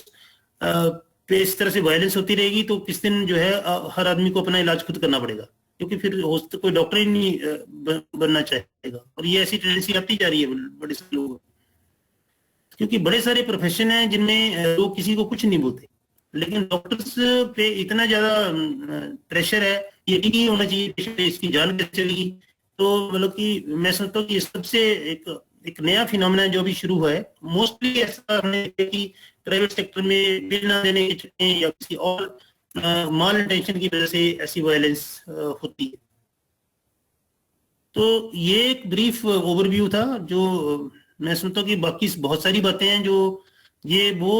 पे इस तरह से वायलेंस होती रहेगी तो किस दिन जो है हर आदमी को अपना इलाज खुद करना पड़ेगा, क्योंकि फिर कोई डॉक्टर ही नहीं बनना चाहेगा। और ये ऐसी टेंडेंसी आती जा रही है बड़े सारे लोगों, क्योंकि बड़े सारे प्रोफेशन हैं जिनमें लोग किसी को कुछ नहीं बोलते, लेकिन डॉक्टर्स पे इतना ज्यादा प्रेशर है, ये नहीं होना चाहिए इसकी जान कैसे चलेगी। तो मतलब कि मैं समझता हूँ कि सबसे एक नया फिनोमेना जो भी शुरू हुआ है, मोस्टली ऐसा हमने कि प्राइवेट सेक्टर में बिल ना देने के चक्कर या किसी और माल इंटेंशन की वजह से ऐसी वायलेंस होती है। तो ये एक ब्रीफ ओवरव्यू था, जो मैं समझता हूँ कि बाकी बहुत सारी बातें हैं जो ये वो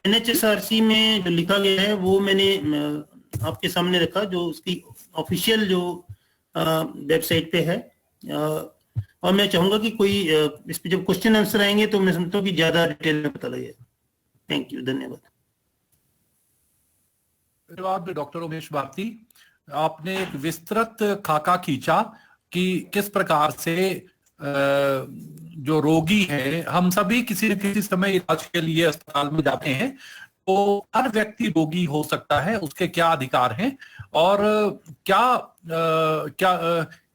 NHSRC में जो लिखा गया है वो मैंने आपके सामने रखा, जो उसकी ऑफिशियल जो वेबसाइट पे है। और मैं चाहूंगा कि कोई इस पे जब क्वेश्चन आंसर आएंगे तो मैं समझता हूँ कि ज्यादा डिटेल में पता लगेगा। थैंक यू, धन्यवाद। धन्यवाद डॉक्टर उमेश भारती। आपने एक विस्तृत खाका खींचा कि किस प्रकार से जो रोगी है, हम सभी किसी न किसी समय इलाज के लिए अस्पताल में जाते हैं, तो हर व्यक्ति रोगी हो सकता है, उसके क्या अधिकार हैं और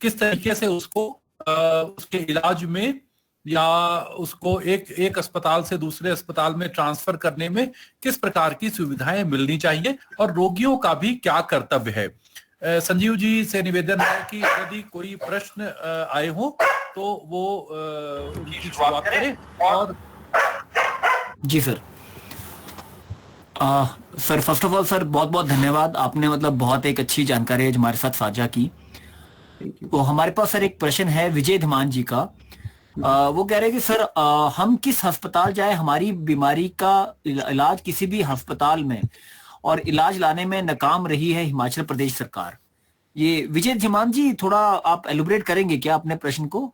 किस तरीके से उसको उसके इलाज में या उसको एक अस्पताल से दूसरे अस्पताल में ट्रांसफर करने में किस प्रकार की सुविधाएं मिलनी चाहिए और रोगियों का भी क्या कर्तव्य है। संजीव जी से निवेदन है कि यदि कोई प्रश्न आए हो तो वो उनकी शुरुआत करें। और जी sir, sir first of all sir बहुत बहुत धन्यवाद, आपने मतलब बहुत एक अच्छी जानकारी आज हमारे साथ साझा की। तो हमारे पास सर एक प्रश्न है विजय धीमान जी का। वो कह रहे हैं कि सर हम किस अस्पताल जाए, हमारी बीमारी का इलाज किसी भी अस्पताल में और इलाज लाने में नाकाम रही है हिमाचल प्रदेश सरकार। ये विजय धीमान जी थोड़ा आप एलुबरेट करेंगे क्या अपने प्रश्न को,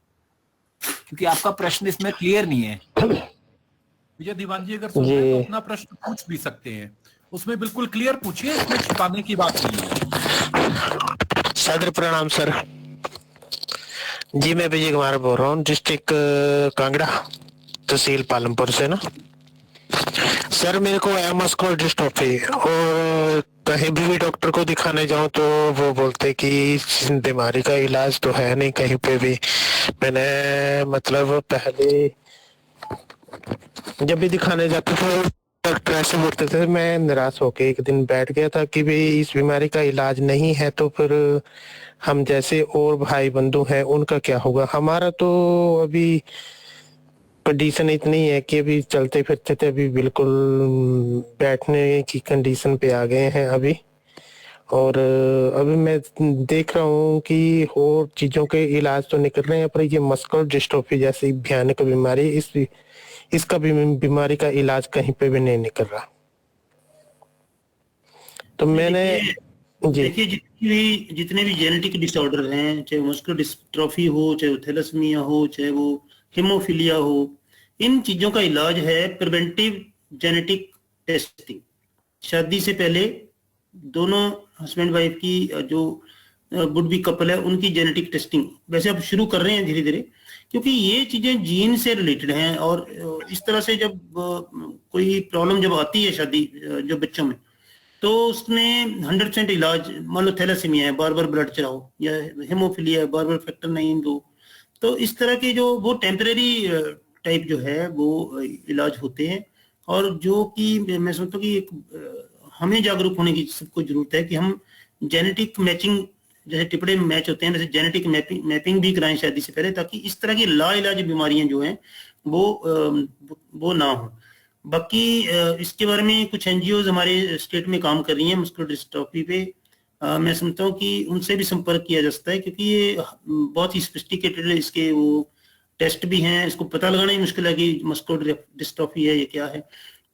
क्योंकि आपका प्रश्न इसमें क्लियर नहीं है। विजय धीमान जी अगर सुन रहे हैं तो अपना प्रश्न पूछ भी सकते हैं, उसमें बिल्कुल क्लियर पूछिए, इसमें छिपाने की बात नहीं है। सदर प्रणाम सर जी, मैं विजय कुमार बोल रहा हूँ, डिस्ट्रिक्ट कांगड़ा, तहसील पालमपुर से ना। सर मेरे को है मस्कुलर डिस्ट्रोफी और कहीं भी डॉक्टर को दिखाने जाऊं तो वो बोलते कि इस बीमारी का इलाज तो है नहीं कहीं पे भी। मैंने मतलब पहले जब भी दिखाने जाते थे डॉक्टर ऐसे बोलते थे, मैं निराश होके एक दिन बैठ गया था कि भाई इस बीमारी का इलाज नहीं है तो फिर हम जैसे और भाई बंधु हैं उनका क्या होगा। हमारा तो अभी कंडीशन इतनी है कि अभी चलते फिरते थे, अभी बिल्कुल बैठने की कंडीशन पे आ गए हैं अभी। और अभी मैं देख रहा हूँ कि और चीजों के इलाज तो निकल रहे हैं, पर ये मस्कुलर डिस्ट्रोफी जैसी भयानक बीमारी, इसका भी बीमारी का इलाज कहीं पे भी नहीं निकल रहा। तो मैंने देखिए जितने भी जेनेटिक डिसऑर्डर हैं, चाहे मस्कुलर डिस्ट्रोफी हो, चाहे थैलेसीमिया हो, चाहे वो हीमोफीलिया हो, इन चीजों का इलाज है प्रिवेंटिव जेनेटिक टेस्टिंग। शादी से पहले दोनों हस्बैंड वाइफ की जो वुड बी कपल है उनकी जेनेटिक टेस्टिंग वैसे अब शुरू कर रहे हैं धीरे धीरे, क्योंकि ये चीजें जीन से रिलेटेड हैं। और इस तरह से जब कोई प्रॉब्लम जब आती है शादी जो बच्चों में, तो उसमें 100% इलाज, मान लो थैलेसीमिया है बार बार ब्लड चढ़ाओ, या हेमोफीलिया है बार बार फैक्टर 9 दो, तो इस तरह के जो वो टेम्परेरी टाइप जो है वो इलाज होते हैं। और जो कि मैं समझता हूँ कि हमें जागरूक होने की सबको जरूरत है कि हम जेनेटिक मैचिंग, जैसे टिपड़े मैच होते हैं वैसे जेनेटिक मैपिंग भी कराएं शादी से पहले, ताकि इस तरह की लाइलाज बीमारियां जो हैं वो ना हो। बाकी इसके बारे में कुछ एनजीओ हमारे स्टेट में काम कर रही हैं मस्कुलर डिस्ट्रोफी पे। मैं समझता हूँ कि उनसे भी संपर्क किया जा सकता है, क्योंकि ये बहुत ही सोफिस्टिकेटेड इसके वो टेस्ट भी हैं, इसको पता लगाना ही मुश्किल है कि मस्कुलर डिस्ट्रोफी है ये क्या है।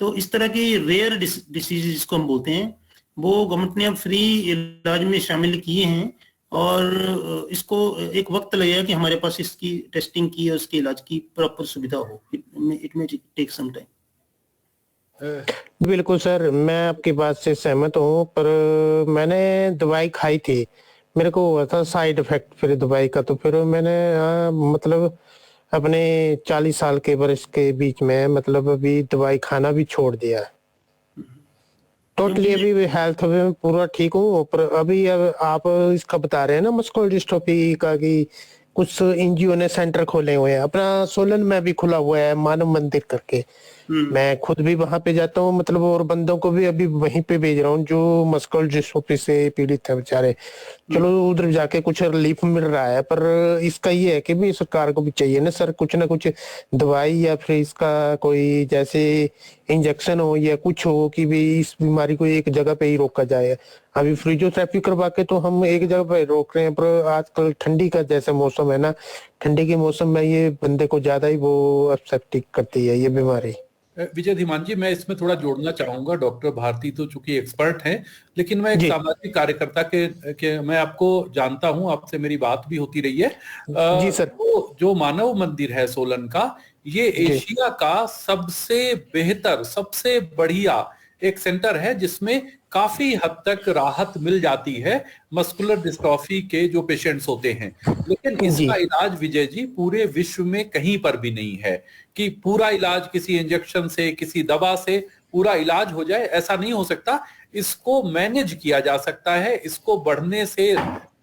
तो इस तरह की रेयर डिसीज जिसको हम बोलते हैं, वो गवर्नमेंट ने अब फ्री इलाज में शामिल किए हैं। और इसको एक वक्त लगेगा कि हमारे पास इसकी टेस्टिंग की और उसके इलाज की प्रॉपर सुविधा हो। It may take some time. बिल्कुल सर, मैं आपकी बात से सहमत हूँ, पर मैंने दवाई खाई थी, मेरे को हुआ था साइड इफेक्ट फिर दवाई का, तो फिर मैंने मतलब अपने 40 साल के वर्ष के बीच में मतलब अभी दवाई खाना भी छोड़ दिया। टोटली अभी हेल्थ में पूरा ठीक हूँ, पर अभी अब आप इसका बता रहे हैं ना मस्कुलर डिस्ट्रोफी का, कि कुछ एनजीओ ने सेंटर खोले हुए हैं, अपना सोलन में भी खुला हुआ है मानव मंदिर करके। मैं खुद भी वहां पे जाता हूँ, मतलब और बंदों को भी अभी वहीं पे भेज रहा हूँ जो मस्कुलर डिस्ट्रोफी से पीड़ित है बेचारे। चलो उधर जाके कुछ रिलीफ मिल रहा है, पर इसका ये है कि भी सरकार को भी चाहिए ना सर कुछ ना कुछ दवाई, या फिर इसका कोई जैसे इंजेक्शन हो या कुछ हो कि भी इस बीमारी को एक जगह पे ही रोका जाए। अभी फिजियोथेरेपी करवा के तो हम एक जगह पे रोक रहे हैं, पर आजकल ठंडी का जैसे मौसम है ना, ठंडी के मौसम में ये बंदे को ज्यादा ही वो अफेक्ट करती है ये बीमारी। विजय धीमान जी, मैं इसमें थोड़ा जोड़ना चाहूंगा। डॉक्टर भारती तो चूंकि एक्सपर्ट हैं, लेकिन मैं एक सामाजिक कार्यकर्ता के मैं आपको जानता हूं, आपसे मेरी बात भी होती रही है। जी सर। जो मानव मंदिर है सोलन का, ये एशिया का सबसे बेहतर, सबसे बढ़िया एक सेंटर है, जिसमें काफी हद तक राहत मिल जाती है मस्कुलर डिस्ट्रॉफी के जो पेशेंट्स होते हैं। लेकिन इसका इलाज विजय जी पूरे विश्व में कहीं पर भी नहीं है कि पूरा इलाज किसी इंजेक्शन से, किसी दवा से पूरा इलाज हो जाए, ऐसा नहीं हो सकता। इसको मैनेज किया जा सकता है, इसको बढ़ने से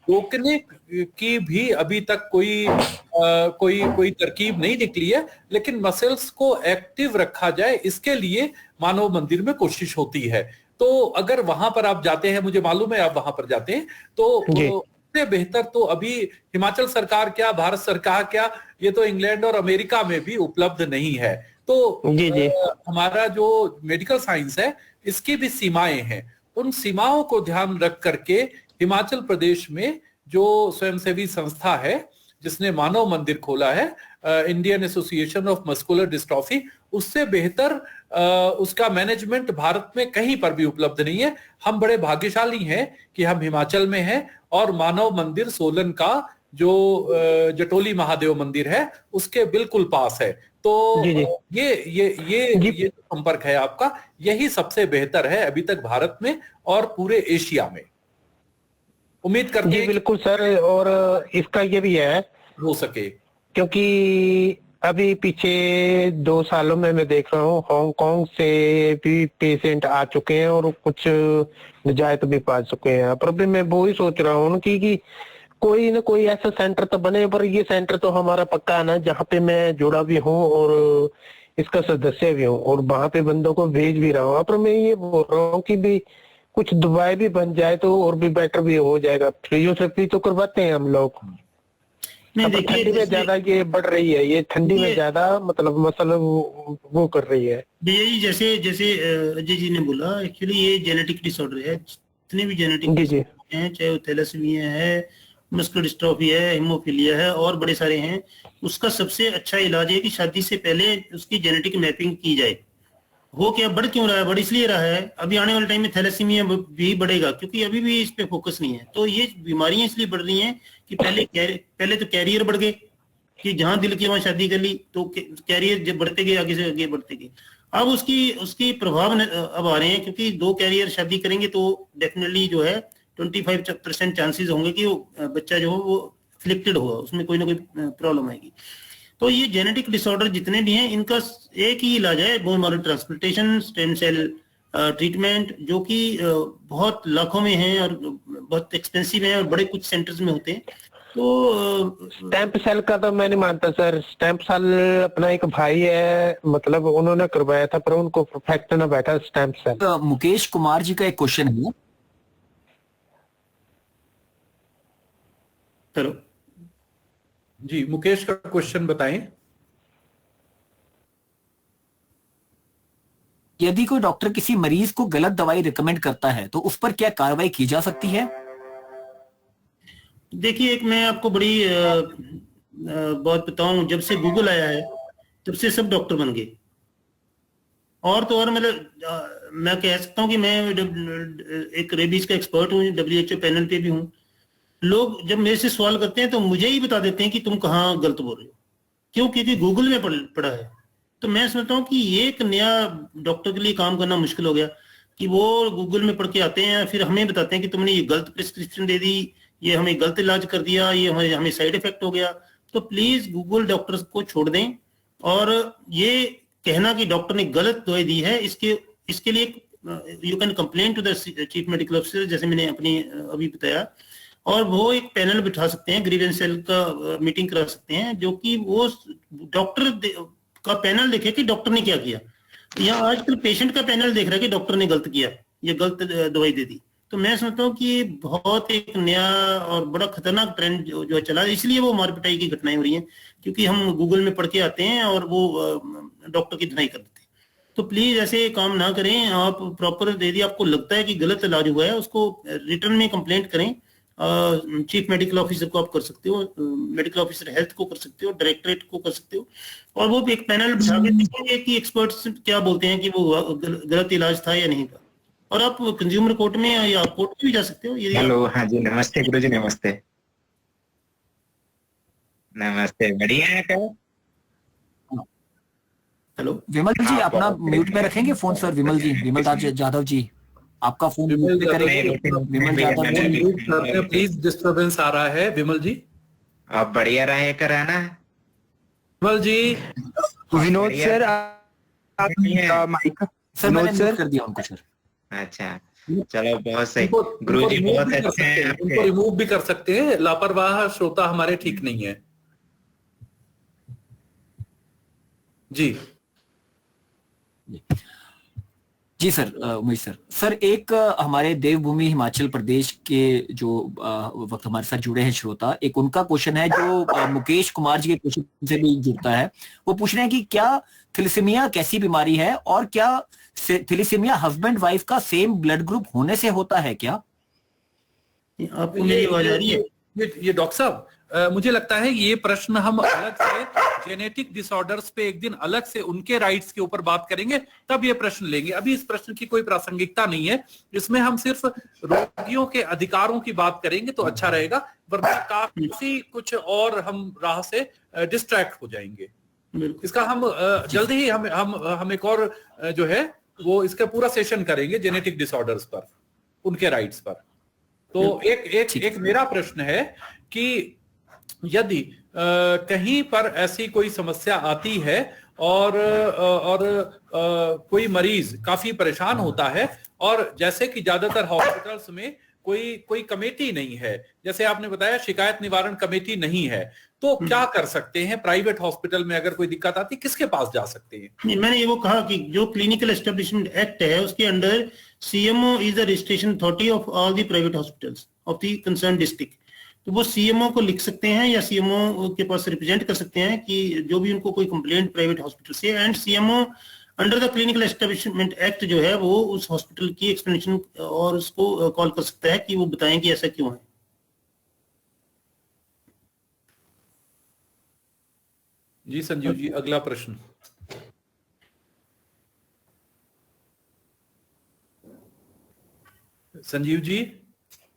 रोकने की भी अभी तक कोई तरकीब नहीं निकली है, लेकिन मसल्स को एक्टिव रखा जाए, इसके लिए मानव मंदिर में कोशिश होती है। तो अगर वहां पर आप जाते हैं, मुझे मालूम है आप वहां पर जाते हैं, तो उससे बेहतर तो अभी हिमाचल सरकार क्या, भारत सरकार क्या, ये तो इंग्लैंड और अमेरिका में भी उपलब्ध नहीं है। तो हमारा जो मेडिकल साइंस है, इसकी भी सीमाएं हैं। उन सीमाओं को ध्यान रख करके हिमाचल प्रदेश में जो स्वयंसेवी संस्था है जिसने मानव मंदिर खोला है, Indian association of muscular dystrophy, उससे बेहतर उसका मैनेजमेंट भारत में कहीं पर भी उपलब्ध नहीं है। हम बड़े भाग्यशाली हैं कि हम हिमाचल में हैं और मानव मंदिर सोलन का जो जटोली महादेव मंदिर है उसके बिल्कुल पास है। तो ये संपर्क है आपका, यही सबसे बेहतर है अभी तक भारत में और पूरे एशिया में। उम्मीद करते हैं बिल्कुल सर। और इसका ये भी है हो सके, क्योंकि अभी पीछे 2 सालों में मैं देख रहा हूँ हांगकांग से भी पेशेंट आ चुके हैं और कुछ निजात भी पा चुके हैं। पर अभी मैं वो ही सोच रहा हूँ कि कोई ना कोई ऐसा सेंटर तो बने, पर ये सेंटर तो हमारा पक्का है ना, जहाँ पे मैं जुड़ा भी हूँ और इसका सदस्य भी हूँ और वहां पे बंदों को भेज भी रहा हूँ। पर मैं ये बोल रहा हूँ कि भी कुछ दवाई भी बन जाए तो और भी बेटर भी हो जाएगा। फिजियोथेरेपी तो करवाते हैं हम लोग। ठंडी में ज्यादा ये बढ़ रही है, ये ठंडी में ज्यादा मतलब मसल वो कर रही है। यही जैसे अजय जी ने बोला, एक्चुअली ये जेनेटिक डिसऑर्डर है। जितने भी जेनेटिक हैं, चाहे वो थैलेसीमिया है, मस्कुलर डिस्ट्रॉफी है, हीमोफीलिया है और बड़े सारे हैं, उसका सबसे अच्छा इलाज है कि शादी से पहले उसकी जेनेटिक मैपिंग की जाए। वो क्या बढ़ क्यों रहा है? बढ़ इसलिए रहा है, अभी आने वाले टाइम में थैलेसीमिया भी बढ़ेगा, क्योंकि अभी भी इस पे फोकस नहीं है। तो ये बीमारियां इसलिए बढ़ रही हैं कि पहले तो कैरियर बढ़ गए कि जहां दिल की वहां शादी कर ली, तो कैरियर जब बढ़ते गए, आगे से आगे बढ़ते गए। अब उसकी प्रभाव अब आ रहे हैं, क्योंकि 2 कैरियर शादी करेंगे तो डेफिनेटली जो है 25% चांसेस होंगे कि वो बच्चा जो हो वो अफेक्टेड होगा, उसमें कोई ना कोई प्रॉब्लम आएगी। तो ये जेनेटिक डिसऑर्डर जितने भी हैं, इनका एक ही इलाज है, bone marrow transplantation, stem cell treatment, जो कि बहुत लाखों में है और बहुत एक्सपेंसिव है और बड़े कुछ सेंटर्स में होते हैं। तो स्टेम सेल का तो मैं नहीं मानता सर। स्टेम सेल अपना एक भाई है, मतलब उन्होंने करवाया था पर उनको परफेक्ट ना बैठा स्टेम सेल। मुकेश कुमार जी का एक क्वेश्चन है। चलो जी, मुकेश का क्वेश्चन बताएं। यदि कोई डॉक्टर किसी मरीज को गलत दवाई रिकमेंड करता है तो उस पर क्या कार्रवाई की जा सकती है? देखिए, एक मैं आपको बड़ी बात बताऊं, जब से गूगल आया है तब से सब डॉक्टर बन गए। और तो और मतलब मैं कह सकता हूं कि मैं एक रेबीज का एक्सपर्ट हूं, WHO पैनल पे भी हूं। लोग जब मेरे से सवाल करते हैं तो मुझे ही बता देते हैं कि तुम कहाँ गलत बोल रहे हो। क्यों? क्योंकि गूगल में पढ़ा है। तो मैं समझता हूँ कि ये एक नया डॉक्टर के लिए काम करना मुश्किल हो गया कि वो गूगल में पढ़ के आते हैं, फिर हमें बताते हैं कि तुमने ये गलत प्रिस्क्रिप्शन दे दी, ये हमें गलत इलाज कर दिया, ये हमें साइड इफेक्ट हो गया। तो प्लीज गूगल डॉक्टर्स को छोड़ दें, और ये कहना कि डॉक्टर ने गलत दवाई दी है, इसके लिए you can complain to the chief medical officer, जैसे मैंने अपनी अभी बताया, और वो एक पैनल बिठा सकते हैं, ग्रीवेंस सेल का मीटिंग करा सकते हैं, जो कि वो डॉक्टर का पैनल देखे कि डॉक्टर ने क्या किया। यहाँ आजकल पेशेंट का पैनल देख रहा है कि डॉक्टर ने गलत किया, ये गलत दवाई दे दी। तो मैं समझता हूँ कि बहुत एक नया और बड़ा खतरनाक ट्रेंड जो चला, इसलिए वो मार पिटाई की घटनाएं हो रही हैं, क्योंकि हम गूगल में पढ़ के आते हैं और वो डॉक्टर की धनाई कर देते हैं। तो प्लीज ऐसे काम ना करें। आप प्रॉपर दे दी, आपको लगता है कि गलत इलाज हुआ है, उसको रिटर्न में कंप्लेंट करें, चीफ मेडिकल ऑफिसर को आप कर सकते हो, मेडिकल ऑफिसर हेल्थ को कर सकते हो, डायरेक्टरेट को कर सकते हो, और वो एक पैनल बिठा के देखेंगे कि एक्सपर्ट्स क्या बोलते हैं कि वो गलत इलाज था या नहीं था। और आप कंज्यूमर कोर्ट में या कोर्ट में भी जा सकते हो। हेलो, हाँ जी, नमस्ते गुरुजी, नमस्ते। नमस्ते, बढ़िया है क्या? हेलो विमल जी, अपना म्यूट में रखेंगे फोन सर। विमल जाधव जी, आपका फोन म्यूट पे करेंगे। विमल जाधव जी, प्लीज, डिस्टरबेंस आ रहा है। विमल जी, आप बढ़िया रहे कराना। विमल जी, विनोद सर, माइक सर मैंने म्यूट कर दिया उनको सर। अच्छा, चलो, बहुत सही गुरुजी, बहुत अच्छे हैं। उनको रिमूव भी कर सकते हैं, लापरवाह श्रोता हमारे ठीक नहीं है जी। जी सर, उमेश सर एक हमारे देवभूमि हिमाचल प्रदेश के जो वक्त हमारे साथ जुड़े हैं श्रोता, एक उनका क्वेश्चन है जो मुकेश कुमार जी के क्वेश्चन से भी जुड़ता है। वो पूछ रहे हैं कि क्या थैलेसीमिया कैसी बीमारी है, और क्या थैलेसीमिया हस्बैंड वाइफ का सेम ब्लड ग्रुप होने से होता है क्या? आपको मेरी आवाज आ रही है? ये डॉक्टर साहब, मुझे लगता है ये प्रश्न हम अलग से जेनेटिक डिसऑर्डर्स पे एक दिन अलग से उनके राइट्स के ऊपर बात करेंगे, तब ये प्रश्न लेंगे। अभी इस प्रश्न की कोई प्रासंगिकता नहीं है, इसमें हम सिर्फ रोगियों के अधिकारों की बात करेंगे तो अच्छा रहेगा, वरना काफी कुछ और हम राह से डिस्ट्रैक्ट हो जाएंगे। इसका हम जल्दी ही हम एक और जो है वो इसका पूरा सेशन करेंगे जेनेटिक डिसऑर्डर्स पर, उनके राइट्स पर। तो एक मेरा प्रश्न है कि यदि कहीं पर ऐसी कोई समस्या आती है और कोई मरीज काफी परेशान होता है, और जैसे कि ज्यादातर हॉस्पिटल्स में कोई कमेटी नहीं है, जैसे आपने बताया शिकायत निवारण कमेटी नहीं है, तो क्या कर सकते हैं? प्राइवेट हॉस्पिटल में अगर कोई दिक्कत आती, किसके पास जा सकते हैं? नहीं, मैंने ये वो कहा कि जो क्लिनिकल एस्टेब्लिशमेंट एक्ट है उसके under CMO is the registration authority of all the private hospitals of the concern district. तो वो सीएमओ को लिख सकते हैं या सीएमओ के पास रिप्रेजेंट कर सकते हैं कि जो भी उनको कोई कंप्लेंट प्राइवेट हॉस्पिटल से, and CMO under the clinical establishment act जो है वो उस हॉस्पिटल की एक्सप्लेनेशन और उसको कॉल कर सकता है कि वो बताएं कि ऐसा क्यों है। जी संजीव जी, अगला प्रश्न। संजीव जी,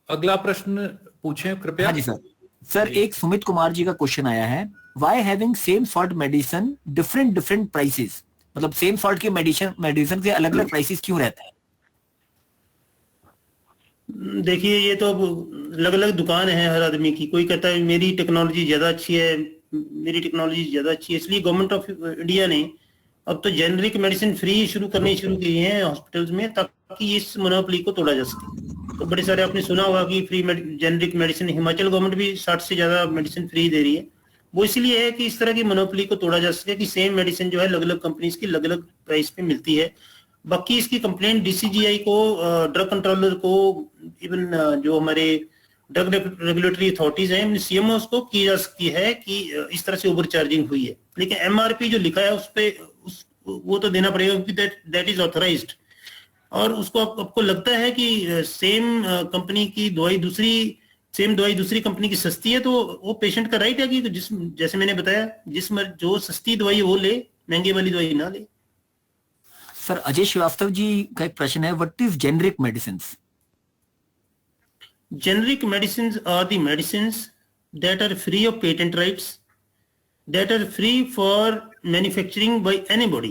अगला प्रश्न पूछें कृपया। हाँ जी सर, एक सुमित कुमार जी का क्वेश्चन आया है, why having same salt medicine different prices, मतलब सेम सॉल्ट के मेडिसिन के अलग अलग प्राइसेस क्यों रहते हैं? देखिए, ये तो अलग अलग दुकान है हर आदमी की। कोई कहता है मेरी टेक्नोलॉजी ज्यादा अच्छी है, मेरी टेक्नोलॉजी ज्यादा अच्छी है, इसलिए गवर्नमेंट ऑफ इंडिया ने अब तो जेनरिक मेडिसिन फ्री शुरू की है हॉस्पिटल्स में, ताकि इस मोनोपोली को तोड़ा जा सके। तो बड़े सारे आपने सुना होगा कि free generic medicine, Himachal government भी 60 से ज्यादा मेडिसिन फ्री दे रही है। वो इसलिए है कि इस तरह की मोनोपोली को तोड़ा जा सके कि सेम मेडिसिन जो है अलग अलग कंपनीज की अलग अलग प्राइस पे मिलती है। बाकी इसकी कंप्लेंट डीसीजीआई को, ड्रग कंट्रोलर को, इवन जो हमारे ड्रग रेगुलेटरी अथॉरिटीज हैं, सीएमओ को की जा सकती है कि इस तरह से ओवर चार्जिंग हुई है। लेकिन एमआरपी जो लिखा है उस पे वो तो देना पड़ेगा क्योंकि दैट इज ऑथराइज्ड। और उसको आपको लगता है कि सेम कंपनी की दवाई दूसरी कंपनी की सस्ती है, तो वो पेशेंट का राइट है कि जैसे मैंने बताया, जो सस्ती दवाई वो ले, महंगी वाली दवाई ना ले। सर अजय श्रीवास्तव जी का एक प्रश्न है, what is generic medicines? Generic medicines are the medicines that are free of patent rights, that are free for manufacturing by anybody.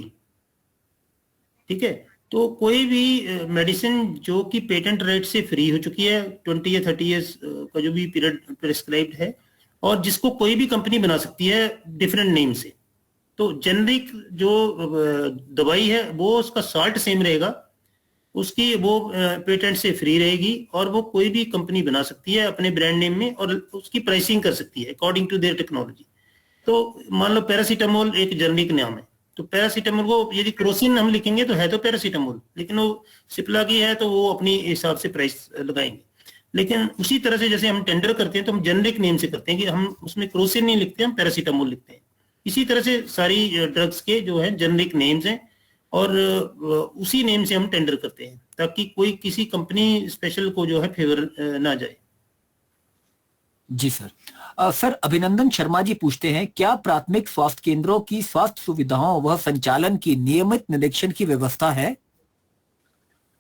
ठीक है, तो कोई भी मेडिसिन जो कि पेटेंट राइट से फ्री हो चुकी है, 20 या 30 इयर्स का जो भी पीरियड प्रेस्क्राइब्ड है, और जिसको कोई भी कंपनी बना सकती है डिफरेंट नेम से। तो जेनरिक जो दवाई है वो उसका सॉल्ट सेम रहेगा, उसकी वो पेटेंट से फ्री रहेगी, और वो कोई भी कंपनी बना सकती है अपने ब्रांड नेम में, और उसकी प्राइसिंग कर सकती है अकॉर्डिंग टू देयर टेक्नोलॉजी। तो मान लो पैरासीटामोल एक जेनरिक नाम है, तो पैरासीटामोल को यदि क्रोसिन हम लिखेंगे तो है तो पैरासीटामोल, लेकिन वो सिप्ला की है तो वो अपनी हिसाब से प्राइस लगाएंगे। लेकिन उसी तरह से जैसे हम टेंडर करते हैं तो हम जेनरिक नेम से करते हैं कि हम उसमें क्रोसिन नहीं लिखते, हम पैरासीटामोल लिखते हैं। इसी तरह से सारी ड्रग्स के जो है जेनरिक नेम्स हैं, और उसी नेम से हम टेंडर करते हैं ताकि कोई किसी कंपनी स्पेशल को जो है फेवर ना जाए। जी सर। सर अभिनंदन शर्मा जी पूछते हैं, क्या प्राथमिक स्वास्थ्य केंद्रों की स्वास्थ्य सुविधाओं व संचालन की नियमित निरीक्षण की व्यवस्था है?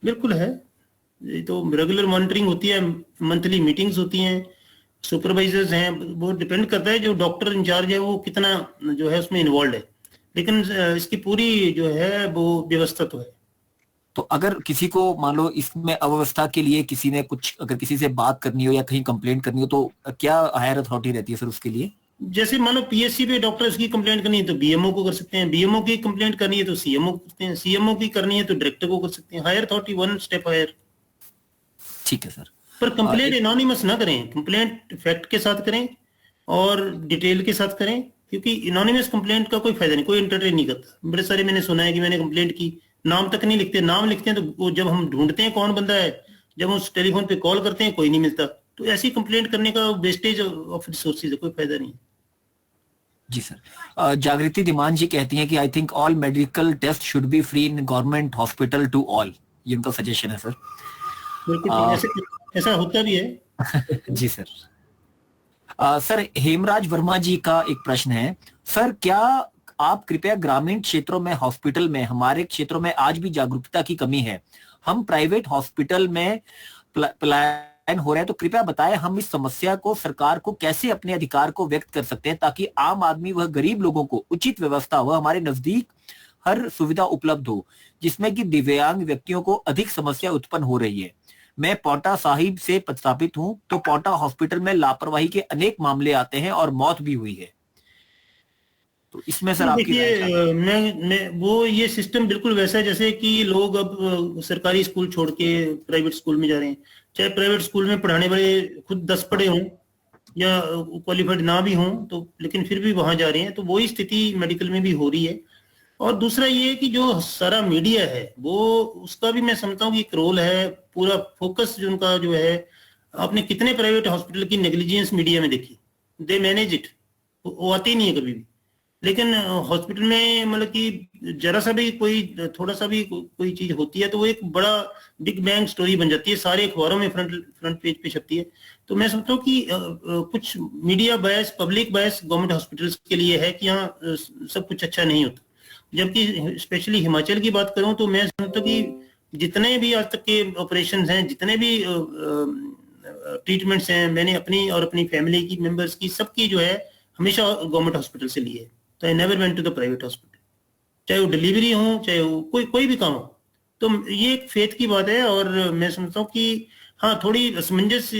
बिल्कुल है। ये तो रेगुलर मॉनिटरिंग होती है, मंथली मीटिंग्स होती हैं, सुपरवाइजर्स हैं, वो डिपेंड करता है जो डॉक्टर इंचार्ज है वो कितना जो है उसमें इन्वॉल्व है, लेकिन इसकी पूरी जो है वो व्यवस्था तो है। तो अगर किसी को मान लो इसमें अव्यवस्था के लिए किसी ने कुछ अगर किसी से बात करनी हो या कहीं कंप्लेंट करनी हो तो क्या हायर अथॉरिटी रहती है सर उसके लिए? जैसे मानो पीएससी पे डॉक्टर्स की कंप्लेंट करनी है तो बीएमओ को कर सकते हैं, बीएमओ की कंप्लेंट करनी है तो सीएमओ को करते हैं, सीएमओ की करनी है तो डायरेक्टर को कर सकते हैं। Higher authority one step higher. ठीक है सर। पर कंप्लेंट एनोनिमस ना करें, कंप्लेंट फैक्ट के साथ करें और डिटेल के साथ करें, क्योंकि एनोनिमस कंप्लेंट का कोई फायदा नहीं, कोई एंटरटेन नहीं करता। बड़े सारे मैंने सुना है कि मैंने कंप्लेंट की, नाम तक नहीं लिखते, नाम लिखते हैं तो वो जब हम ढूंढते हैं कौन बंदा है, जब उस टेलीफोन पे कॉल करते हैं कोई नहीं मिलता। तो ऐसी कंप्लेंट करने का वेस्टेज ऑफ रिसोर्सेज है, कोई फायदा नहीं। जी सर। जागृति धीमान जी कहती हैं कि I think all medical test should be free in government hospital to all, ये उनका सजेशन है सर। बिल्कुल ऐसा होता भी है। जी सर। सर हेमराज वर्मा जी का एक प्रश्न है, सर क्या आप कृपया ग्रामीण क्षेत्रों में हॉस्पिटल में हमारे क्षेत्रों में आज भी जागरूकता की कमी है, हम प्राइवेट हॉस्पिटल में पलायन हो रहे हैं, तो कृपया बताएं हम इस समस्या को सरकार को कैसे अपने अधिकार को व्यक्त कर सकते हैं ताकि आम आदमी व गरीब लोगों को उचित व्यवस्था व हमारे नजदीक हर सुविधा उपलब्ध हो, जिसमें कि दिव्यांग व्यक्तियों को अधिक समस्या उत्पन्न हो रही है। मैं पौंटा साहिब से प्रस्तापित हूं, तो पौंटा हॉस्पिटल में लापरवाही के अनेक मामले आते हैं और मौत भी हुई है। तो इसमें सर आपकी राय क्या है? मैं वो ये सिस्टम बिल्कुल वैसा है जैसे कि लोग अब सरकारी स्कूल छोड़ के प्राइवेट स्कूल में जा रहे हैं, चाहे प्राइवेट स्कूल में पढ़ाने वाले खुद 10 पढ़े हों या क्वालिफाइड ना भी हों, तो लेकिन फिर भी वहां जा रहे हैं। तो वही स्थिति मेडिकल में भी हो रही है। और दूसरा ये कि जो सारा मीडिया है वो उसका भी मैं समझता हूँ कि एक रोल है, पूरा फोकस जो उनका जो है। आपने कितने प्राइवेट हॉस्पिटल की नेग्लिजेंस मीडिया में देखी, दे मैनेज इट, वो आती नहीं है कभी भी। लेकिन हॉस्पिटल में मतलब कि जरा सा भी कोई थोड़ा सा भी कोई चीज होती है तो वो एक बड़ा बिग बैंग स्टोरी बन जाती है, सारे अखबारों में फ्रंट पेज पे छपती है। तो मैं समझता हूँ कि कुछ मीडिया बायस, पब्लिक बायस गवर्नमेंट हॉस्पिटल्स के लिए है कि यहाँ सब कुछ अच्छा नहीं होता। जबकि स्पेशली हिमाचल की बात करूं तो मैं समझता हूँ कि जितने भी आज तक के ऑपरेशन हैं, जितने भी ट्रीटमेंट्स हैं, मैंने अपनी और अपनी फैमिली की मेंबर्स की सबकी जो है हमेशा गवर्नमेंट हॉस्पिटल से ली है। तो I never went to the private hospital, चाहे वो डिलीवरी हो, चाहे वो कोई भी काम हो। तो ये एक फेथ की बात है। और मैं समझता हूँ कि हाँ, थोड़ी असमंजस,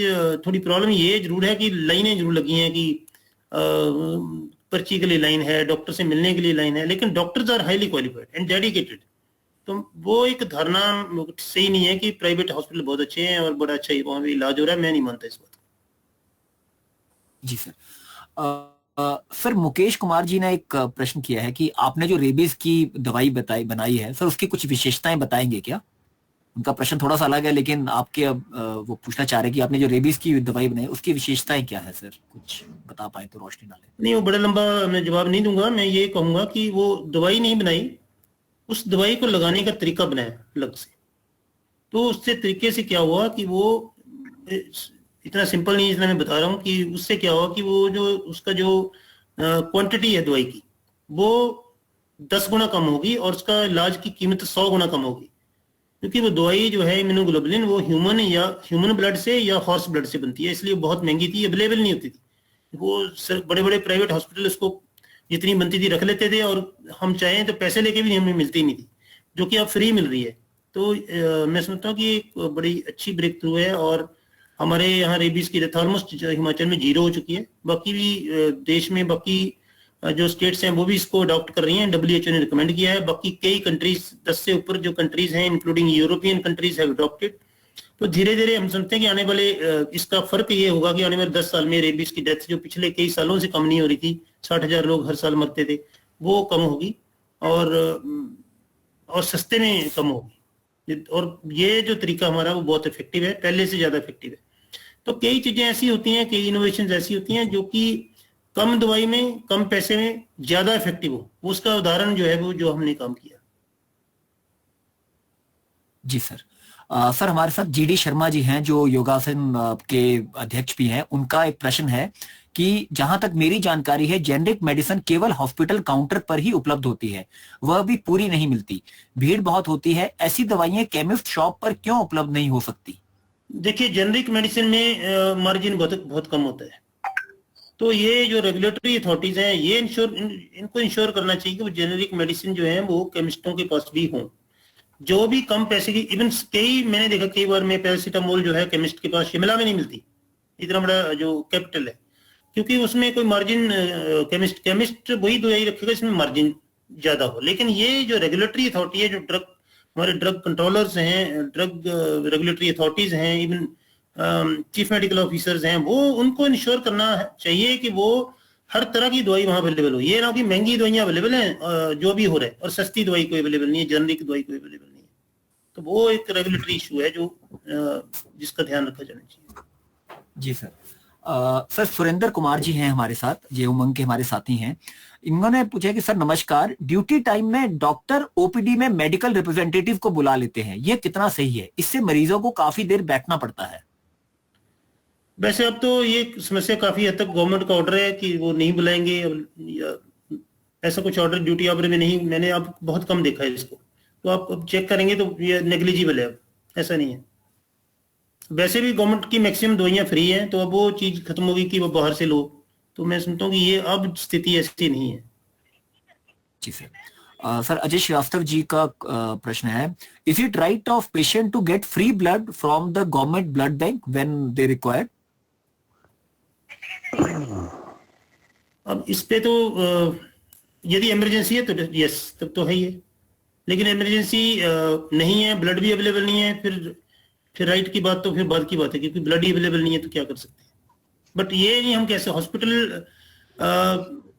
थोड़ी प्रॉब्लम ये जरूर है कि लाइनें जरूर लगी हैं कि पर्ची के लिए लाइन है, डॉक्टर से मिलने के लिए लाइन है, लेकिन doctors are highly qualified and dedicated. तो वो एक धारणा सही नहीं है कि प्राइवेट हॉस्पिटल बहुत अच्छे हैं और बड़ा अच्छा वहां भी इलाज हो रहा है। मैं नहीं मानता इस बात को। जी सर। सर मुकेश कुमार जी ने एक प्रश्न किया है कि आपने जो रेबीज की दवाई बनाई है सर, उसकी कुछ विशेषताएं बताएंगे क्या? उनका प्रश्न थोड़ा सा अलग है, लेकिन आपके वो पूछना चाह रहे हैं कि आपने जो रेबीज की दवाई बनाई उसकी विशेषताएं क्या है सर, कुछ बता पाए तो रोशनी डालें। नहीं, वो बड़ा लंबा मैं जवाब नहीं दूंगा। मैं ये कहूंगा कि वो दवाई नहीं बनाई, उस दवाई को लगाने का तरीका बनाया अलग से। तो उससे तरीके से क्या हुआ कि वो इतना सिंपल नहीं जितना मैं बता रहा हूँ, कि उससे क्या हुआ कि वो जो उसका जो क्वांटिटी है दवाई की वो 10 गुना कम होगी और उसका इलाज की कीमत 100 गुना कम होगी। क्योंकि वो दवाई जो है इम्यूनोग्लोबुलिन वो ह्यूमन ब्लड से या हॉर्स ब्लड से बनती है, इसलिए बहुत महंगी थी, अवेलेबल नहीं होती थी। वो बड़े बड़े प्राइवेट हॉस्पिटल उसको जितनी बनती थी रख लेते थे और हम चाहें तो पैसे लेके भी हमें मिलती नहीं थी, जो कि अब फ्री मिल रही है। तो मैं समझता हूँ कि एक बड़ी अच्छी ब्रेक थ्रू है। और हमारे यहाँ रेबीज की डेथ ऑलमोस्ट हिमाचल में 0 हो चुकी है। बाकी भी देश में बाकी जो स्टेट्स हैं वो भी इसको अडॉप्ट कर रही हैं, WHO ने रिकमेंड किया है। बाकी कई कंट्रीज, 10 से ऊपर जो कंट्रीज हैं including European countries have adopted. तो धीरे धीरे हम समझते हैं कि आने वाले इसका फर्क ये होगा कि आने वाले 10 साल में रेबीज की डेथ जो पिछले कई सालों से कम नहीं हो रही थी, 60,000 लोग हर साल मरते थे, वो कम होगी और सस्ते में कम होगी। और ये जो तरीका हमारा वो बहुत इफेक्टिव है, पहले से ज्यादा इफेक्टिव है। तो कई चीजें ऐसी होती हैं, कई इनोवेशंस ऐसी होती हैं जो कि कम दवाई में, कम पैसे में ज्यादा इफेक्टिव हो। उसका उदाहरण जो है वो जो हमने काम किया। जी सर। सर हमारे साथ जीडी शर्मा जी हैं जो योगासन के अध्यक्ष भी हैं। उनका एक प्रश्न है कि जहां तक मेरी जानकारी है जेनेरिक मेडिसिन केवल हॉस्पिटल काउंटर पर ही उपलब्ध होती है, वह भी पूरी नहीं मिलती, भीड़ बहुत होती है, ऐसी दवाइयां केमिस्ट शॉप पर क्यों उपलब्ध नहीं हो सकती? देखिए जेनेरिक मेडिसिन में मार्जिन बहुत कम होता है, तो ये जो रेगुलेटरी अथॉरिटीज हैं ये इनको इंश्योर करना चाहिए कि वो जेनेरिक मेडिसिन जो है वो केमिस्टों के पास भी हों, जो भी कम पैसे की। इवन मैंने देखा कई बार में पैरासीटामोल जो है केमिस्ट के पास शिमला में नहीं मिलती, इतना बड़ा जो कैपिटल है, क्योंकि उसमें कोई मार्जिन केमिस्ट वही दवाई रखेगा इसमें मार्जिन ज्यादा हो। लेकिन ये जो रेगुलेटरी अथॉरिटी है, जो हमारे ड्रग कंट्रोलर्स हैं, ड्रग रेगुलेटरी अथॉरिटीज हैं, इवन चीफ मेडिकल ऑफिसर्स हैं, वो उनको इंश्योर करना चाहिए कि वो हर तरह की दवाई वहां अवेलेबल हो। ये ना कि महंगी दवाइयां अवेलेबल हैं जो भी हो रहा है और सस्ती दवाई कोई अवेलेबल नहीं है, जेनरिक दवाई कोई अवेलेबल नहीं है। तो वो एक रेगुलेटरी इशू है जो जिसका ध्यान रखा जाना चाहिए। जी सर। सर सुरेंद्र कुमार जी हैं हमारे साथ, ये उमंग के हमारे साथी हैं। इन्होंने पूछा कि सर नमस्कार, ड्यूटी टाइम में डॉक्टर ओपीडी में मेडिकल रिप्रेजेंटेटिव को बुला लेते हैं, ये कितना सही है? इससे मरीजों को काफी देर बैठना पड़ता है। वैसे अब तो ये समस्या काफी हद तक गवर्नमेंट का ऑर्डर है कि वो नहीं बुलाएंगे, ऐसा कुछ ऑर्डर ड्यूटी ऑर्डर में नहीं, मैंने अब बहुत कम देखा है इसको। तो आप अब चेक करेंगे तो ये नेग्लिजिबल है, अब ऐसा नहीं है। वैसे भी गवर्नमेंट की मैक्सिमम दवाइयां फ्री हैं, तो अब वो चीज खत्म होगी कि वो बाहर से लो। तो मैं सुनता हूँ कि ये अब स्थिति ऐसी नहीं है। जी सर। सर अजय श्रीवास्तव जी का प्रश्न है, is it right of patient to get free blood from the government blood bank when they require? अब इस पे तो यदि इमरजेंसी है तो यस, तब तो है ही है। लेकिन इमरजेंसी नहीं है, ब्लड भी अवेलेबल नहीं है, फिर राइट की बात तो फिर बाद की बात है, क्योंकि ब्लड ही अवेलेबल नहीं है तो क्या कर सकते हैं। बट ये नहीं हम कैसे हॉस्पिटल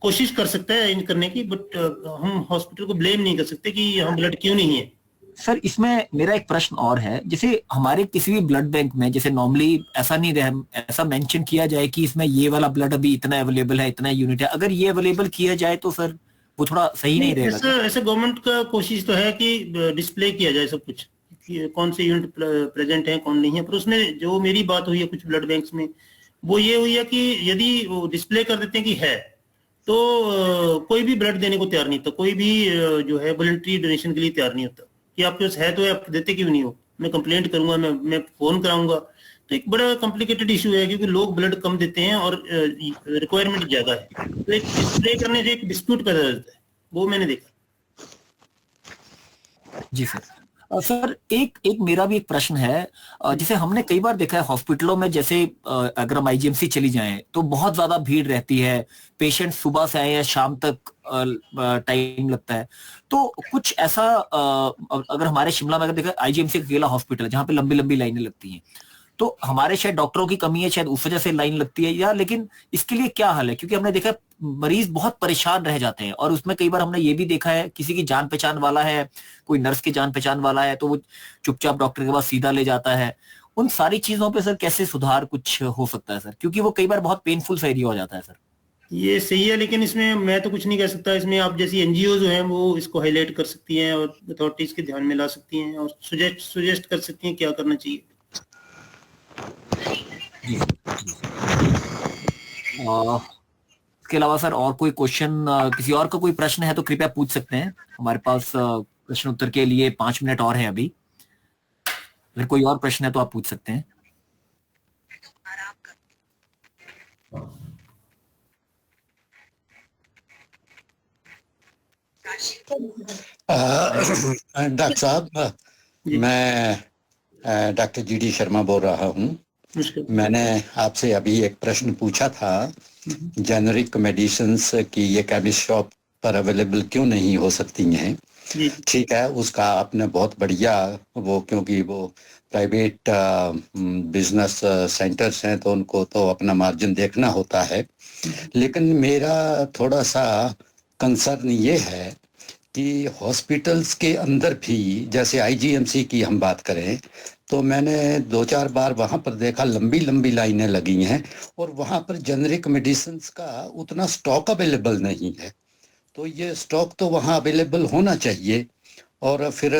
कोशिश कर सकते हैं इन करने की, बट हम हॉस्पिटल को ब्लेम नहीं कर सकते कि हम ब्लड क्यों नहीं है। सर इसमें मेरा एक प्रश्न और है, जैसे हमारे किसी भी ब्लड बैंक में जैसे नॉर्मली ऐसा मेंशन किया जाए कि इसमें ये वाला ब्लड अभी इतना अवेलेबल है, इतना यूनिट है, अगर ये अवेलेबल किया जाए तो सर वो थोड़ा सही नहीं रहेगा? ऐसा गवर्नमेंट का कोशिश तो है कि डिस्प्ले किया जाए सब कुछ, कौन से यूनिट प्रेजेंट है कौन नहीं है। पर उसमें जो मेरी बात हुई है कुछ ब्लड बैंक्स में, वो ये हुई है कि यदि वो डिस्प्ले कर देते हैं कि है, तो कोई भी ब्लड देने को तैयार नहीं होता, कोई भी जो है वॉलंटरी डोनेशन के लिए तैयार नहीं होता कि आपके पास है तो आप देते क्यों नहीं हो, मैं कंप्लेंट करूंगा, मैं फोन कराऊंगा। तो एक बड़ा कॉम्प्लिकेटेड इशू है, क्योंकि लोग ब्लड कम देते हैं और रिक्वायरमेंट ज्यादा है, तो एक डिस्प्ले करने से एक डिस्प्यूट पैदा होता है, वो मैंने देखा। जी सर। सर एक मेरा भी एक प्रश्न है, जैसे हमने कई बार देखा है हॉस्पिटलों में, जैसे अगर हम आईजीएमसी चली जाएं तो बहुत ज्यादा भीड़ रहती है, पेशेंट सुबह से आए या शाम तक टाइम लगता है। तो कुछ ऐसा अगर हमारे शिमला में अगर देखा आईजीएमसी अकेला हॉस्पिटल है जहाँ पे लंबी लंबी लाइनें लगती हैं, तो हमारे शायद डॉक्टरों की कमी है, शायद उस वजह से लाइन लगती है, या लेकिन इसके लिए क्या हल है? क्योंकि हमने देखा मरीज बहुत परेशान रह जाते हैं, और उसमें कई बार हमने ये भी देखा है किसी की जान पहचान वाला है, कोई नर्स की जान पहचान वाला है, तो वो चुपचाप डॉक्टर के पास सीधा ले जाता है। उन सारी चीजों पे सर कैसे सुधार कुछ हो सकता है सर? क्योंकि वो कई बार बहुत पेनफुल सा एरिया हो जाता है सर। ये सही है, लेकिन इसमें मैं तो कुछ नहीं कह सकता। इसमें आप जैसी एनजीओ जो हैं वो इसको हाईलाइट कर सकती हैं और अथॉरिटीज के ध्यान में ला सकती हैं और सुजेस्ट कर सकती हैं क्या करना चाहिए। इसके अलावा सर और कोई क्वेश्चन, किसी और का कोई प्रश्न है तो कृपया पूछ सकते हैं। हमारे पास प्रश्न उत्तर के लिए 5 मिनट और है अभी। अगर कोई और प्रश्न है तो आप पूछ सकते हैं। डॉक्टर साहब, मैं डॉक्टर जीडी शर्मा बोल रहा हूँ। मैंने आपसे अभी एक प्रश्न पूछा था, जेनेरिक मेडिसिन्स की ये केमिस्ट शॉप पर अवेलेबल क्यों नहीं हो सकती हैं। ठीक है, उसका आपने बहुत बढ़िया वो, क्योंकि वो प्राइवेट बिजनेस सेंटर्स हैं तो उनको तो अपना मार्जिन देखना होता है। लेकिन मेरा थोड़ा सा कंसर्न ये है कि हॉस्पिटल्स के अंदर भी, जैसे आईजीएमसी की हम बात करें तो मैंने 2-4 बार वहाँ पर देखा लंबी लंबी लाइनें लगी हैं और वहाँ पर जेनेरिक मेडिसिन्स का उतना स्टॉक अवेलेबल नहीं है। तो ये स्टॉक तो वहाँ अवेलेबल होना चाहिए और फिर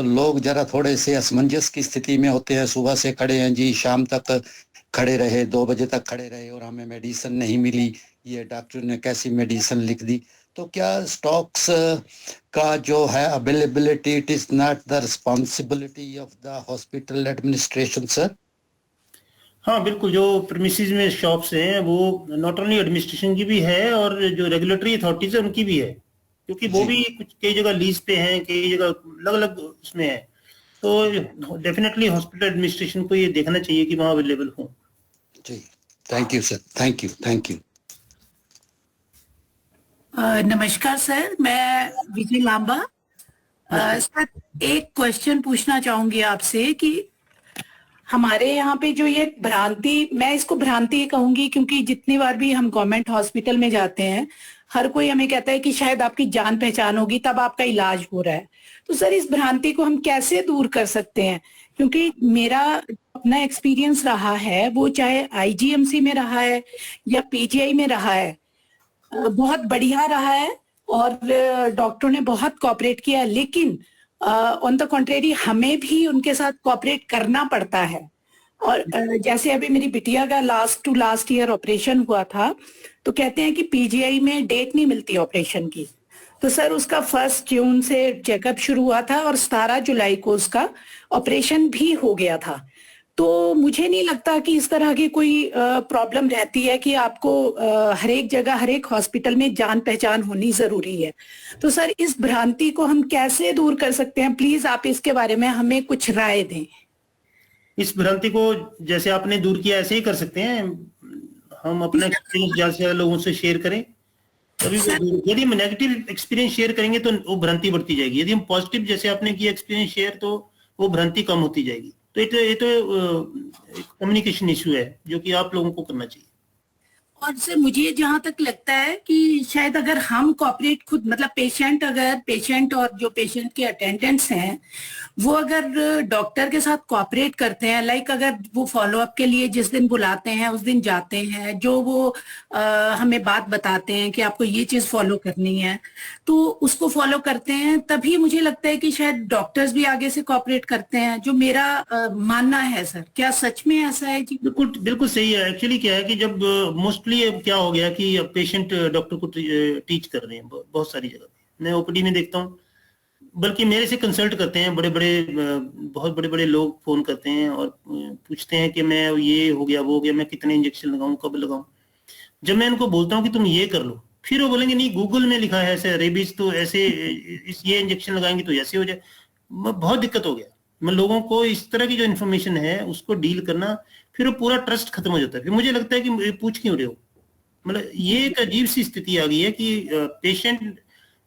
लोग जरा थोड़े से असमंजस की स्थिति में होते हैं, सुबह से खड़े हैं जी, शाम तक खड़े रहे, 2 बजे तक खड़े रहे और हमें मेडिसिन नहीं मिली, ये डॉक्टर ने कैसी मेडिसिन लिख दी। तो क्या स्टॉक्स का जो है availability, it is not the responsibility of the hospital administration sir? हाँ बिल्कुल, जो प्रीमिसेस में शॉप्स हैं वो नॉट ओनली एडमिनिस्ट्रेशन की भी है और जो रेगुलेटरी अथॉरिटीज है उनकी भी है, क्योंकि वो भी कुछ कई जगह लीज पे हैं, कई जगह अलग अलग उसमें है। तो डेफिनेटली हॉस्पिटल एडमिनिस्ट्रेशन को ये देखना चाहिए कि वहाँ अवेलेबल हो। जी, thank you sir, thank you, thank you. नमस्कार सर, मैं विजय लांबा। सर एक क्वेश्चन पूछना चाहूंगी आपसे कि हमारे यहाँ पे जो ये भ्रांति, मैं इसको भ्रांति कहूंगी क्योंकि जितनी बार भी हम गवर्नमेंट हॉस्पिटल में जाते हैं हर कोई हमें कहता है कि शायद आपकी जान पहचान होगी तब आपका इलाज हो रहा है। तो सर इस भ्रांति को हम कैसे दूर कर सकते हैं? क्योंकि मेरा अपना एक्सपीरियंस रहा है, वो चाहे आईजीएमसी में रहा है या पीजीआई में रहा है, बहुत बढ़िया रहा है और डॉक्टरों ने बहुत कोऑपरेट किया, लेकिन ऑन द कॉन्ट्रेरी हमें भी उनके साथ कोऑपरेट करना पड़ता है। और जैसे अभी मेरी बिटिया का last to last year operation हुआ था, तो कहते हैं कि पीजीआई में डेट नहीं मिलती ऑपरेशन की। तो सर उसका 1 जून से चेकअप शुरू हुआ था और 17 जुलाई को उसका ऑपरेशन भी हो गया था। तो मुझे नहीं लगता कि इस तरह की कोई प्रॉब्लम रहती है कि आपको हर एक जगह हर एक हॉस्पिटल में जान पहचान होनी जरूरी है। तो सर इस भ्रांति को हम कैसे दूर कर सकते हैं? प्लीज आप इसके बारे में हमें कुछ राय दें। इस भ्रांति को जैसे आपने दूर किया ऐसे ही कर सकते हैं, हम अपना एक्सपीरियंस ज्यादा से ज्यादा लोगों से शेयर करें। तभी यदि हम नेगेटिव एक्सपीरियंस शेयर करेंगे तो वो भ्रांति बढ़ती जाएगी, यदि हम पॉजिटिव जैसे आपने किया एक्सपीरियंस शेयर तो वो भ्रांति कम होती जाएगी। तो ये तो कम्युनिकेशन इशू है जो कि आप लोगों को करना चाहिए। और सर मुझे जहां तक लगता है कि शायद अगर हम कोऑपरेट खुद, मतलब पेशेंट और जो पेशेंट के अटेंडेंट्स हैं वो अगर डॉक्टर के साथ कोऑपरेट करते हैं, लाइक अगर वो फॉलोअप के लिए जिस दिन बुलाते हैं उस दिन जाते हैं, जो वो हमें बात बताते हैं कि आपको ये चीज फॉलो करनी है तो उसको फॉलो करते हैं, तभी मुझे लगता है कि शायद डॉक्टर्स भी आगे से कोऑपरेट करते हैं, जो मेरा मानना है। सर क्या सच में ऐसा है जी? बिल्कुल बिल्कुल सही है। एक्चुअली क्या है कि जब मोस्टली क्या हो गया कि पेशेंट डॉक्टर को टीच कर रहे हैं बहुत सारी जगह पे, मैं ओपीडी में देखता हूँ, बल्कि मेरे से कंसल्ट करते हैं बहुत बड़े बड़े लोग फोन करते हैं और पूछते हैं कि मैं ये हो गया वो हो गया, मैं कितने इंजेक्शन लगाऊं, कब लगाऊं। जब मैं इनको बोलता हूं कि तुम ये कर लो, फिर वो बोलेंगे नहीं गूगल में लिखा है ऐसे, रेबीज तो ऐसे, ये इंजेक्शन लगाएंगे तो ऐसे हो जाए। बहुत दिक्कत हो गया। मैं लोगों को इस तरह की जो इन्फॉर्मेशन है उसको डील करना, फिर वो पूरा ट्रस्ट खत्म हो जाता है। फिर मुझे लगता है कि पूछ क्यों रहे हो, मतलब ये एक अजीब सी स्थिति आ गई है कि patient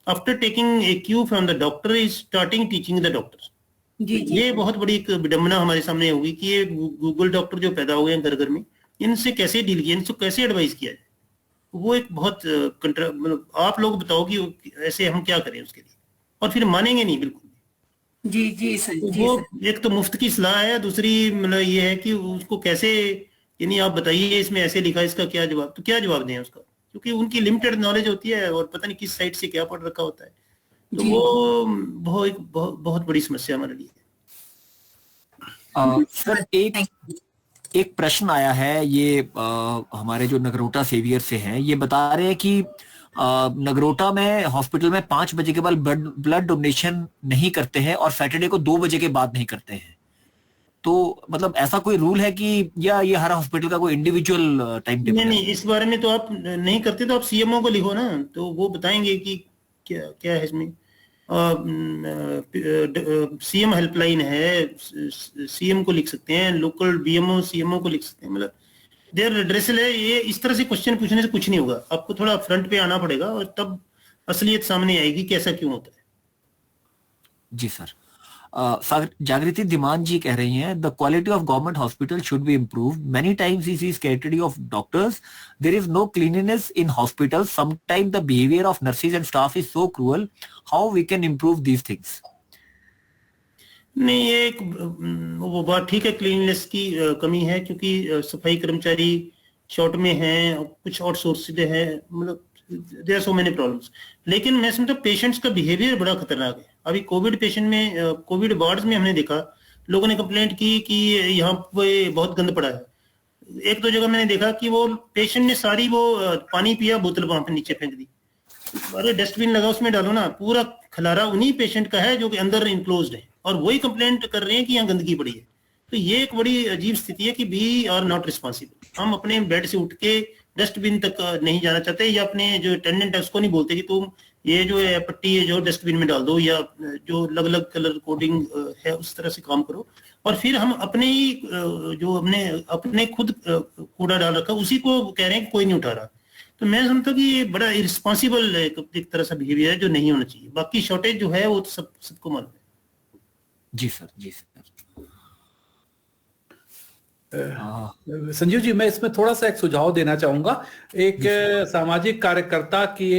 after taking a Q from the doctor is starting teaching the doctor. ये बहुत बड़ी एक विडंबना हमारे सामने होगी कि ये गूगल डॉक्टर जो पैदा हो गए हैं घर घर में, इनसे कैसे डील किया, इनसे कैसे एडवाइस किया जाए। वो एक बहुत मतलब आप लोग बताओ कि ऐसे हम क्या करें उसके लिए, और फिर मानेंगे नहीं बिल्कुल। जी सर। वो एक तो मुफ्त की सलाह है, दूसरी मतलब ये है कि उसको कैसे, यानी आप बताइए इसमें ऐसे लिखा, इसका क्या जवाब, तो क्या जवाब दें उसका, क्योंकि उनकी लिमिटेड नॉलेज होती है और पता नहीं किस साइड से क्या पढ़ रखा होता है। तो वो बहुत बड़ी समस्या हमारे लिए। सर एक प्रश्न आया है, ये हमारे जो नगरोटा सेवियर से हैं, ये बता रहे हैं कि नगरोटा में हॉस्पिटल में 5 बजे के बाद ब्लड डोनेशन नहीं करते हैं और सैटरडे को 2 बजे के बाद नहीं करते हैं। तो मतलब ऐसा कोई रूल है कि, या ये हर हॉस्पिटल का कोई इंडिविजुअल टाइम टेबल? नहीं, इस बारे में तो आप नहीं करते तो आप सीएमओ को लिखो ना, तो वो बताएंगे कि क्या है इसमें। सीएम हेल्पलाइन है, सीएम को लिख सकते हैं, लोकल बीएमओ सीएमओ को लिख सकते हैं, मतलब देयर एड्रेसल है। ये इस तरह से क्वेश्चन पूछने से कुछ नहीं होगा, आपको थोड़ा फ्रंट पे आना पड़ेगा और तब असलियत सामने आएगी कि ऐसा क्यों होता है। जी सर। जागृति धीमान जी कह रही हैं, the quality of government hospital should be improve. Many times we see scarcity of doctors, there is no cleanliness in hospital, sometime the behaviour of nurses and staff is so cruel, how we can improve these things? नहीं, ये वो बात ठीक है, cleanliness की कमी है, क्योंकि सफाई कर्मचारी शॉर्ट में हैं, कुछ आउटसोर्स्ड है, मतलब there are so many problems. लेकिन मैं समझता हूँ पेशेंट्स का बिहेवियर बड़ा खतरनाक है। अभी कोविड पेशेंट में, कोविड वार्ड्स में हमने देखा लोगों ने कंप्लेंट की कि यहाँ पे बहुत गंद पड़ा है। एक दो जगह मैंने देखा कि वो पेशेंट ने सारी वो पानी पिया, बोतल वहां पे नीचे फेंक दी। अरे डस्टबिन लगा, उसमें डालो ना। पूरा खलारा उन्हीं पेशेंट का है जो कि अंदर इनक्लोज्ड है, और वही कंप्लेंट कर रहे हैं कि यहाँ गंदगी पड़ी है। तो ये एक बड़ी अजीब स्थिति है कि वी आर नॉट रिस्पॉन्सिबल। हम अपने बेड से उठ के डस्टबिन तक नहीं जाना चाहते, या अपने जो अटेंडेंट है उसको नहीं बोलते कि तुम ये जो है पट्टी है जो डस्टबिन में डाल दो, या जो अलग अलग कलर कोडिंग है उस तरह से काम करो। और फिर हम अपने ही जो हमने अपने खुद कूड़ा डाल रखा उसी को कह रहे हैं कि कोई नहीं उठा रहा। तो मैं समझता हूँ कि ये बड़ा इरिस्पॉन्सिबल एक तरह से बिहेवियर है जो नहीं होना चाहिए। बाकी शॉर्टेज जो है वो तो सबको मालूम है। जी सर, जी सर। संजीव जी, मैं इसमें थोड़ा सा एक सुझाव देना चाहूंगा। एक सामाजिक कार्यकर्ता की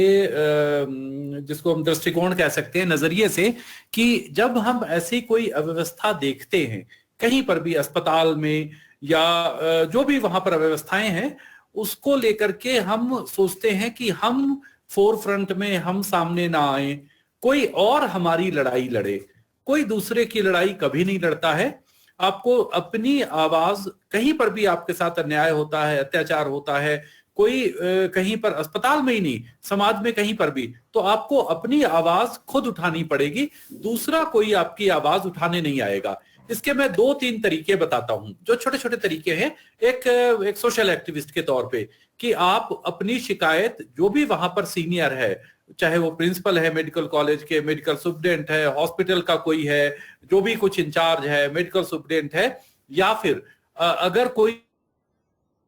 जिसको हम दृष्टिकोण कह सकते हैं, नजरिए से, कि जब हम ऐसी कोई अव्यवस्था देखते हैं कहीं पर भी, अस्पताल में या जो भी वहां पर अव्यवस्थाएं हैं, उसको लेकर के हम सोचते हैं कि हम फोर फ्रंट में, हम सामने ना आए, कोई और हमारी लड़ाई लड़े। कोई दूसरे की लड़ाई कभी नहीं लड़ता है। आपको अपनी आवाज, कहीं पर भी आपके साथ अन्याय होता है, अत्याचार होता है, कोई कहीं पर, अस्पताल में ही नहीं, समाज में कहीं पर भी, तो आपको अपनी आवाज खुद उठानी पड़ेगी। दूसरा कोई आपकी आवाज उठाने नहीं आएगा। इसके मैं 2-3 तरीके बताता हूं, जो छोटे छोटे तरीके हैं। एक सोशल एक्टिविस्ट के तौर पे, कि आप अपनी शिकायत, जो भी वहां पर सीनियर है, चाहे वो प्रिंसिपल है मेडिकल कॉलेज के, मेडिकल सुप्रिटेंडेंट है, हॉस्पिटल का कोई है, जो भी कुछ इंचार्ज है, मेडिकल सुप्रिटेंडेंट है, या फिर अगर कोई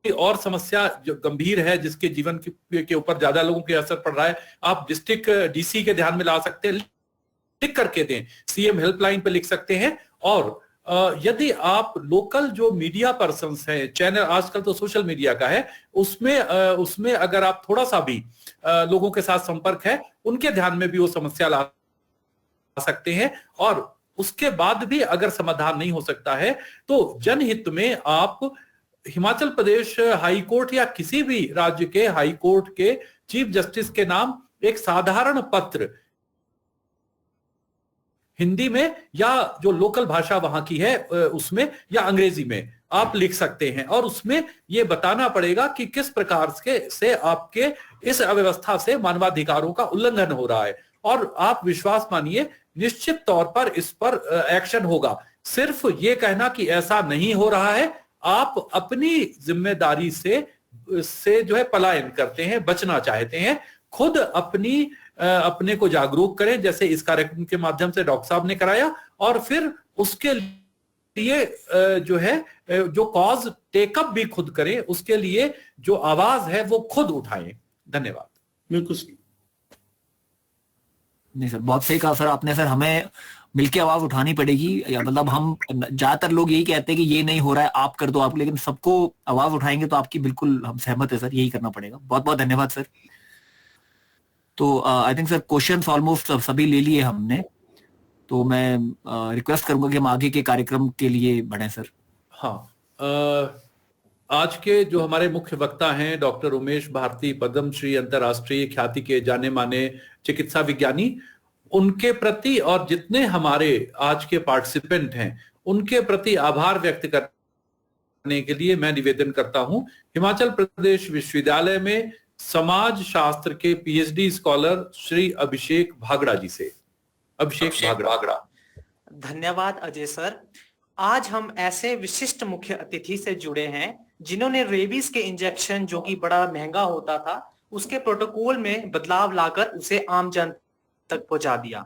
और समस्या जो गंभीर है, जिसके जीवन के ऊपर ज्यादा लोगों के असर पड़ रहा है, आप डिस्ट्रिक्ट डीसी के ध्यान में ला सकते हैं, लिख करके दें, सीएम हेल्पलाइन पे लिख सकते हैं। और यदि आप लोकल जो मीडिया पर्सन्स हैं, चैनल, आजकल तो सोशल मीडिया का है, उसमें अगर आप थोड़ा सा भी लोगों के साथ संपर्क है, उनके ध्यान में भी वो समस्या ला सकते हैं। और उसके बाद भी अगर समाधान नहीं हो सकता है, तो जनहित में आप हिमाचल प्रदेश हाई कोर्ट या किसी भी राज्य के हाई कोर्ट के चीफ जस्टिस के नाम एक साधारण पत्र हिंदी में, या जो लोकल भाषा वहां की है उसमें, या अंग्रेजी में आप लिख सकते हैं। और उसमें ये बताना पड़ेगा कि किस प्रकार से आपके इस अव्यवस्था से मानवाधिकारों का उल्लंघन हो रहा है। और आप विश्वास मानिए, निश्चित तौर पर इस पर एक्शन होगा। सिर्फ ये कहना कि ऐसा नहीं हो रहा है, आप अपनी जिम्मेदारी से जो है पलायन करते हैं, बचना चाहते हैं, खुद अपने को जागरूक करें, जैसे इस कार्यक्रम के माध्यम से डॉक्टर साहब ने कराया। और फिर उसके लिए जो कॉज टेकअप भी खुद करें, उसके लिए जो आवाज है वो खुद उठाएं। धन्यवाद। बिल्कुल नहीं सर, बहुत सही कहा सर आपने। सर, हमें मिलके आवाज उठानी पड़ेगी, या मतलब हम ज्यादातर लोग यही कहते हैं कि ये नहीं हो रहा है, आप कर दो आप, लेकिन सबको आवाज उठाएंगे तो आपकी बिल्कुल हम सहमत है सर, यही करना पड़ेगा। बहुत बहुत धन्यवाद सर। तो I think sir questions almost सभी ले लिए हमने, तो मैं रिक्वेस्ट करूंगा कि हम आगे के कार्यक्रम के लिए बढ़ें सर। हाँ, आज के जो हमारे मुख्य वक्ता हैं डॉक्टर उमेश भारती, पद्मश्री अंतर्राष्ट्रीय ख्याति के जाने माने चिकित्सा विज्ञानी, उनके प्रति और जितने हमारे आज के पार्टिसिपेंट हैं उनके प्रति आभार व्यक्त करने के लिए मैं निवेदन करता हूं हिमाचल प्रदेश विश्वविद्यालय में समाज शास्त्र के पीएचडी स्कॉलर श्री अभिषेक भागड़ा जी से। अभिषेक भागड़ा। धन्यवाद अजय सर। आज हम ऐसे विशिष्ट मुख्य अतिथि से जुड़े हैं जिन्होंने रेबीज के इंजेक्शन, जो कि बड़ा महंगा होता था, उसके प्रोटोकॉल में बदलाव लाकर उसे आम जन तक पहुंचा दिया।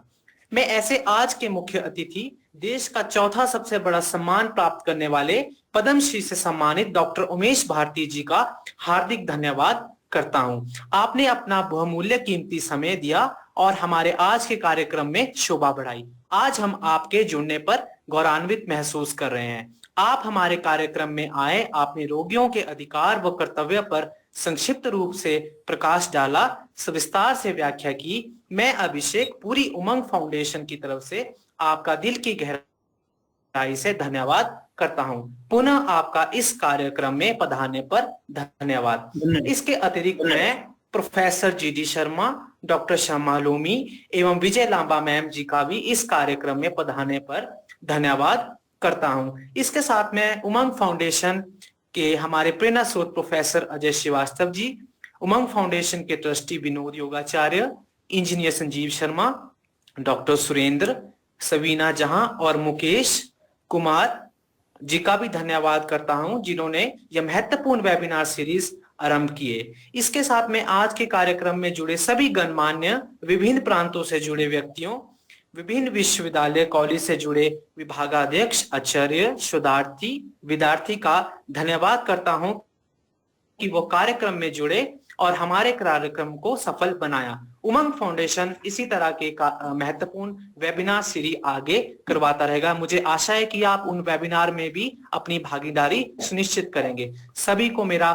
मैं ऐसे आज के मुख्य अतिथि, देश का चौथा सबसे बड़ा सम्मान प्राप्त करने वाले पद्मश्री से सम्मानित डॉक्टर उमेश भारती जी का हार्दिक धन्यवाद करता हूं। आपने अपना बहुमूल्य कीमती समय दिया और हमारे आज के कार्यक्रम में शोभा बढ़ाई। आज हम आपके जुड़ने पर गौरवान्वित महसूस कर रहे हैं। आप हमारे कार्यक्रम में आए, आपने रोगियों के अधिकार व कर्तव्य पर संक्षिप्त रूप से प्रकाश डाला, सविस्तार से व्याख्या की। मैं अभिषेक पूरी उमंग फाउंडेशन की तरफ से आपका दिल की गहराई से धन्यवाद करता हूं। पुनः आपका इस कार्यक्रम में पधारने पर धन्यवाद। इसके अतिरिक्त मैं professor GD Sharma, doctor Shyama loamy एवं विजय लांबा मैम जी का भी इस कार्यक्रम में पधारने पर धन्यवाद करता हूं। इसके साथ में उमंग फाउंडेशन के हमारे प्रेरणा स्रोत प्रोफेसर अजय श्रीवास्तव जी, उमंग फाउंडेशन के trustee Vinod Yogacharya, engineer Sanjeev Sharma, doctor Surendra, Savina Jahan और मुकेश कुमार जी का भी धन्यवाद करता हूं, जिन्होंने यह महत्वपूर्ण वेबिनार सीरीज आरंभ किए। इसके साथ में आज के कार्यक्रम में जुड़े सभी गणमान्य विभिन्न प्रांतों से जुड़े व्यक्तियों, विभिन्न विश्वविद्यालय कॉलेज से जुड़े विभागाध्यक्ष, आचार्य, शोधार्थी, विद्यार्थी का धन्यवाद करता हूं कि वो कार्यक्रम में जुड़े और हमारे कार्यक्रम को सफल बनाया। उमंग फाउंडेशन इसी तरह के महत्वपूर्ण वेबिनार सीरीज आगे करवाता रहेगा। मुझे आशा है कि आप उन वेबिनार में भी अपनी भागीदारी सुनिश्चित करेंगे। सभी को मेरा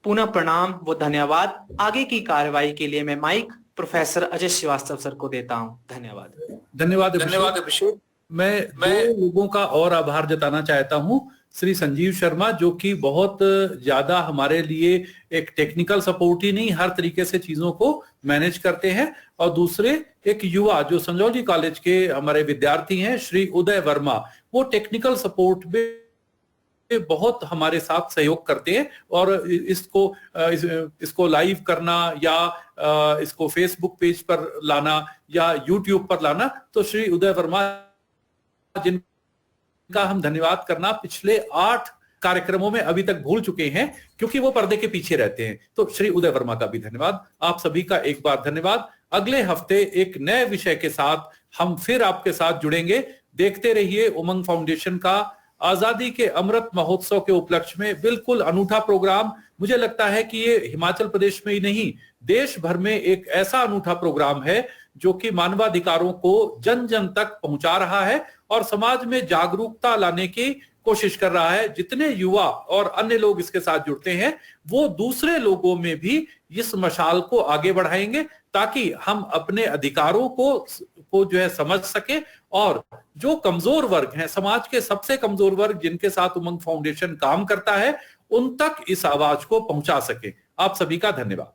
पुनः प्रणाम व धन्यवाद। आगे की कार्रवाई के लिए मैं mike professor Ajay Srivastava sir को देता हूं। धन्यवाद। धन्यवाद अभिषेक। मैं दो लोगों का और आभार जताना चाहता हूं। श्री संजीव शर्मा, जो कि बहुत ज्यादा हमारे लिए एक टेक्निकल सपोर्ट ही नहीं, हर तरीके से चीजों को मैनेज करते हैं, और दूसरे एक युवा जो संजौली कॉलेज के हमारे विद्यार्थी हैं, श्री उदय वर्मा, वो टेक्निकल सपोर्ट में बहुत हमारे साथ सहयोग करते हैं। और इसको लाइव करना या इसको फेसबुक पेज पर लाना या यूट्यूब पर लाना, तो श्री उदय वर्मा जिनका हम धन्यवाद करना पिछले 8 कार्यक्रमों में अभी तक भूल चुके हैं, क्योंकि वो पर्दे के पीछे रहते हैं। तो श्री उदय वर्मा का भी धन्यवाद। आप सभी का एक बार धन्यवाद। अगले हफ्ते एक नए विषय के साथ हम फिर आपके साथ जुड़ेंगे। देखते रहिए उमंग फाउंडेशन का आजादी के अमृत महोत्सव के उपलक्ष्य में बिल्कुल अनूठा प्रोग्राम। मुझे लगता है कि ये हिमाचल प्रदेश में ही नहीं, देश भर में एक ऐसा अनूठा प्रोग्राम है जो कि मानवाधिकारों को जन जन तक पहुंचा रहा है और समाज में जागरूकता लाने की कोशिश कर रहा है। जितने युवा और अन्य लोग इसके साथ जुड़ते हैं, वो दूसरे लोगों में भी इस मशाल को आगे बढ़ाएंगे, ताकि हम अपने अधिकारों को जो है समझ सके, और जो कमजोर वर्ग हैं, समाज के सबसे कमजोर वर्ग जिनके साथ उमंग फाउंडेशन काम करता है, उन तक इस आवाज को पहुंचा सके। आप सभी का धन्यवाद।